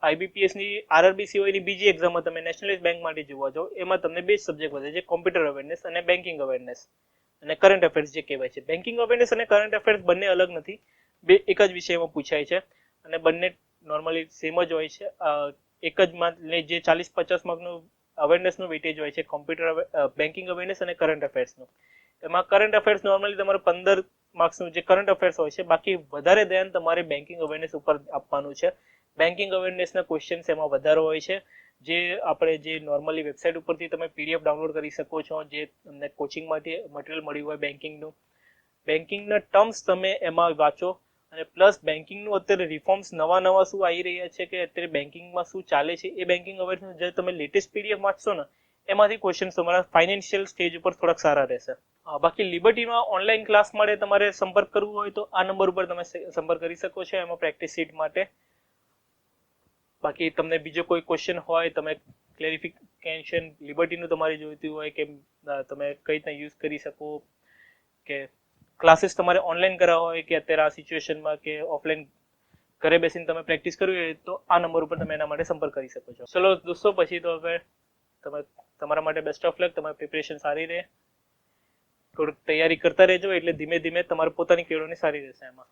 આઈબીપીએસની આરઆરબી સિવાયની બીજી એક્ઝામમાં તમે નેશનલાઇઝ બેંક માટે જોવા જાઓ, એમાં તમને 2 સબ્જેક્ટ વધે છે, કોમ્પ્યુટર અવેરનેસ અને બેન્કિંગ અવેરનેસ અને કરંટ અફેર્સ જે કહેવાય છે. બેન્કિંગ અવેરનેસ અને કરંટ અફેર્સ બંને અલગ નથી, બે એક જ વિષયમાં પૂછાય છે અને બંને નોર્મલી સેમ જ હોય છે. એક જ જે 40-50 માર્કનું અવેરનેસનું વેટેજ હોય છે કોમ્પ્યુટર બેન્કિંગ અવેરનેસ અને કરંટ અફેર્સનું. એમાં કરંટ અફેર્સ નોર્મલી તમારે 15 માર્ક્સનું જે કરંટ અફેર્સ હોય છે, બાકી વધારે ધ્યાન તમારે બેન્કિંગ અવેરનેસ ઉપર આપવાનું છે. બેન્કિંગ અવેરનેસના ક્વેશ્ચન્સ એમાં વધારે હોય છે, જે આપણે જે નોર્મલી વેબસાઇટ ઉપરથી તમે પીડીએફ ડાઉનલોડ કરી શકો છો, જે તમને કોચિંગમાંથી મટીરિયલ મળ્યું હોય બેન્કિંગનું. બેન્કિંગના ટર્મ્સ તમે એમાં વાંચો, અને પ્લસ બેન્કિંગનું અત્યારે રિફોર્મ્સ નવા શું આવી રહ્યા છે કે અત્યારે બેન્કિંગમાં શું ચાલે છે એ બેન્કિંગ અવેરનેસ જે તમે લેટેસ્ટ પીડીએફ વાંચશો ને, એમાંથી ક્વેશ્ચન તમારા ફાઇનાન્શિયલ સ્ટેજ ઉપર થોડાક સારા રહેશે. બાકી લિબર્ટીમાં ઓનલાઈન ક્લાસ માટે તમારે સંપર્ક કરવો હોય તો આ નંબર ઉપર તમે સંપર્ક કરી શકો છો, એમાં પ્રેક્ટિસ સીટ માટે. બાકી તમને બીજો કોઈ ક્વેશ્ચન હોય, તમે ક્લેરિફિકેશન લિબર્ટીનું તમારે જોઈતું હોય કે તમે કઈ રીતના યુઝ કરી શકો, કે ક્લાસીસ તમારે ઓનલાઈન કરાવવા હોય કે અત્યારે આ સિચ્યુએશનમાં કે ઓફલાઈન ઘરે બેસીને તમે પ્રેક્ટિસ કરવી હોય તો આ નંબર ઉપર તમે એના માટે સંપર્ક કરી શકો છો. ચલો દોસ્તો, પછી તો હવે તમે તમારા માટે બેસ્ટ ઓફ લક. તમારી પ્રિપરેશન સારી રહે, થોડુંક તૈયારી કરતા રહેજો, એટલે ધીમે ધીમે તમારી પોતાની કેળવણી સારી રહેશે એમાં.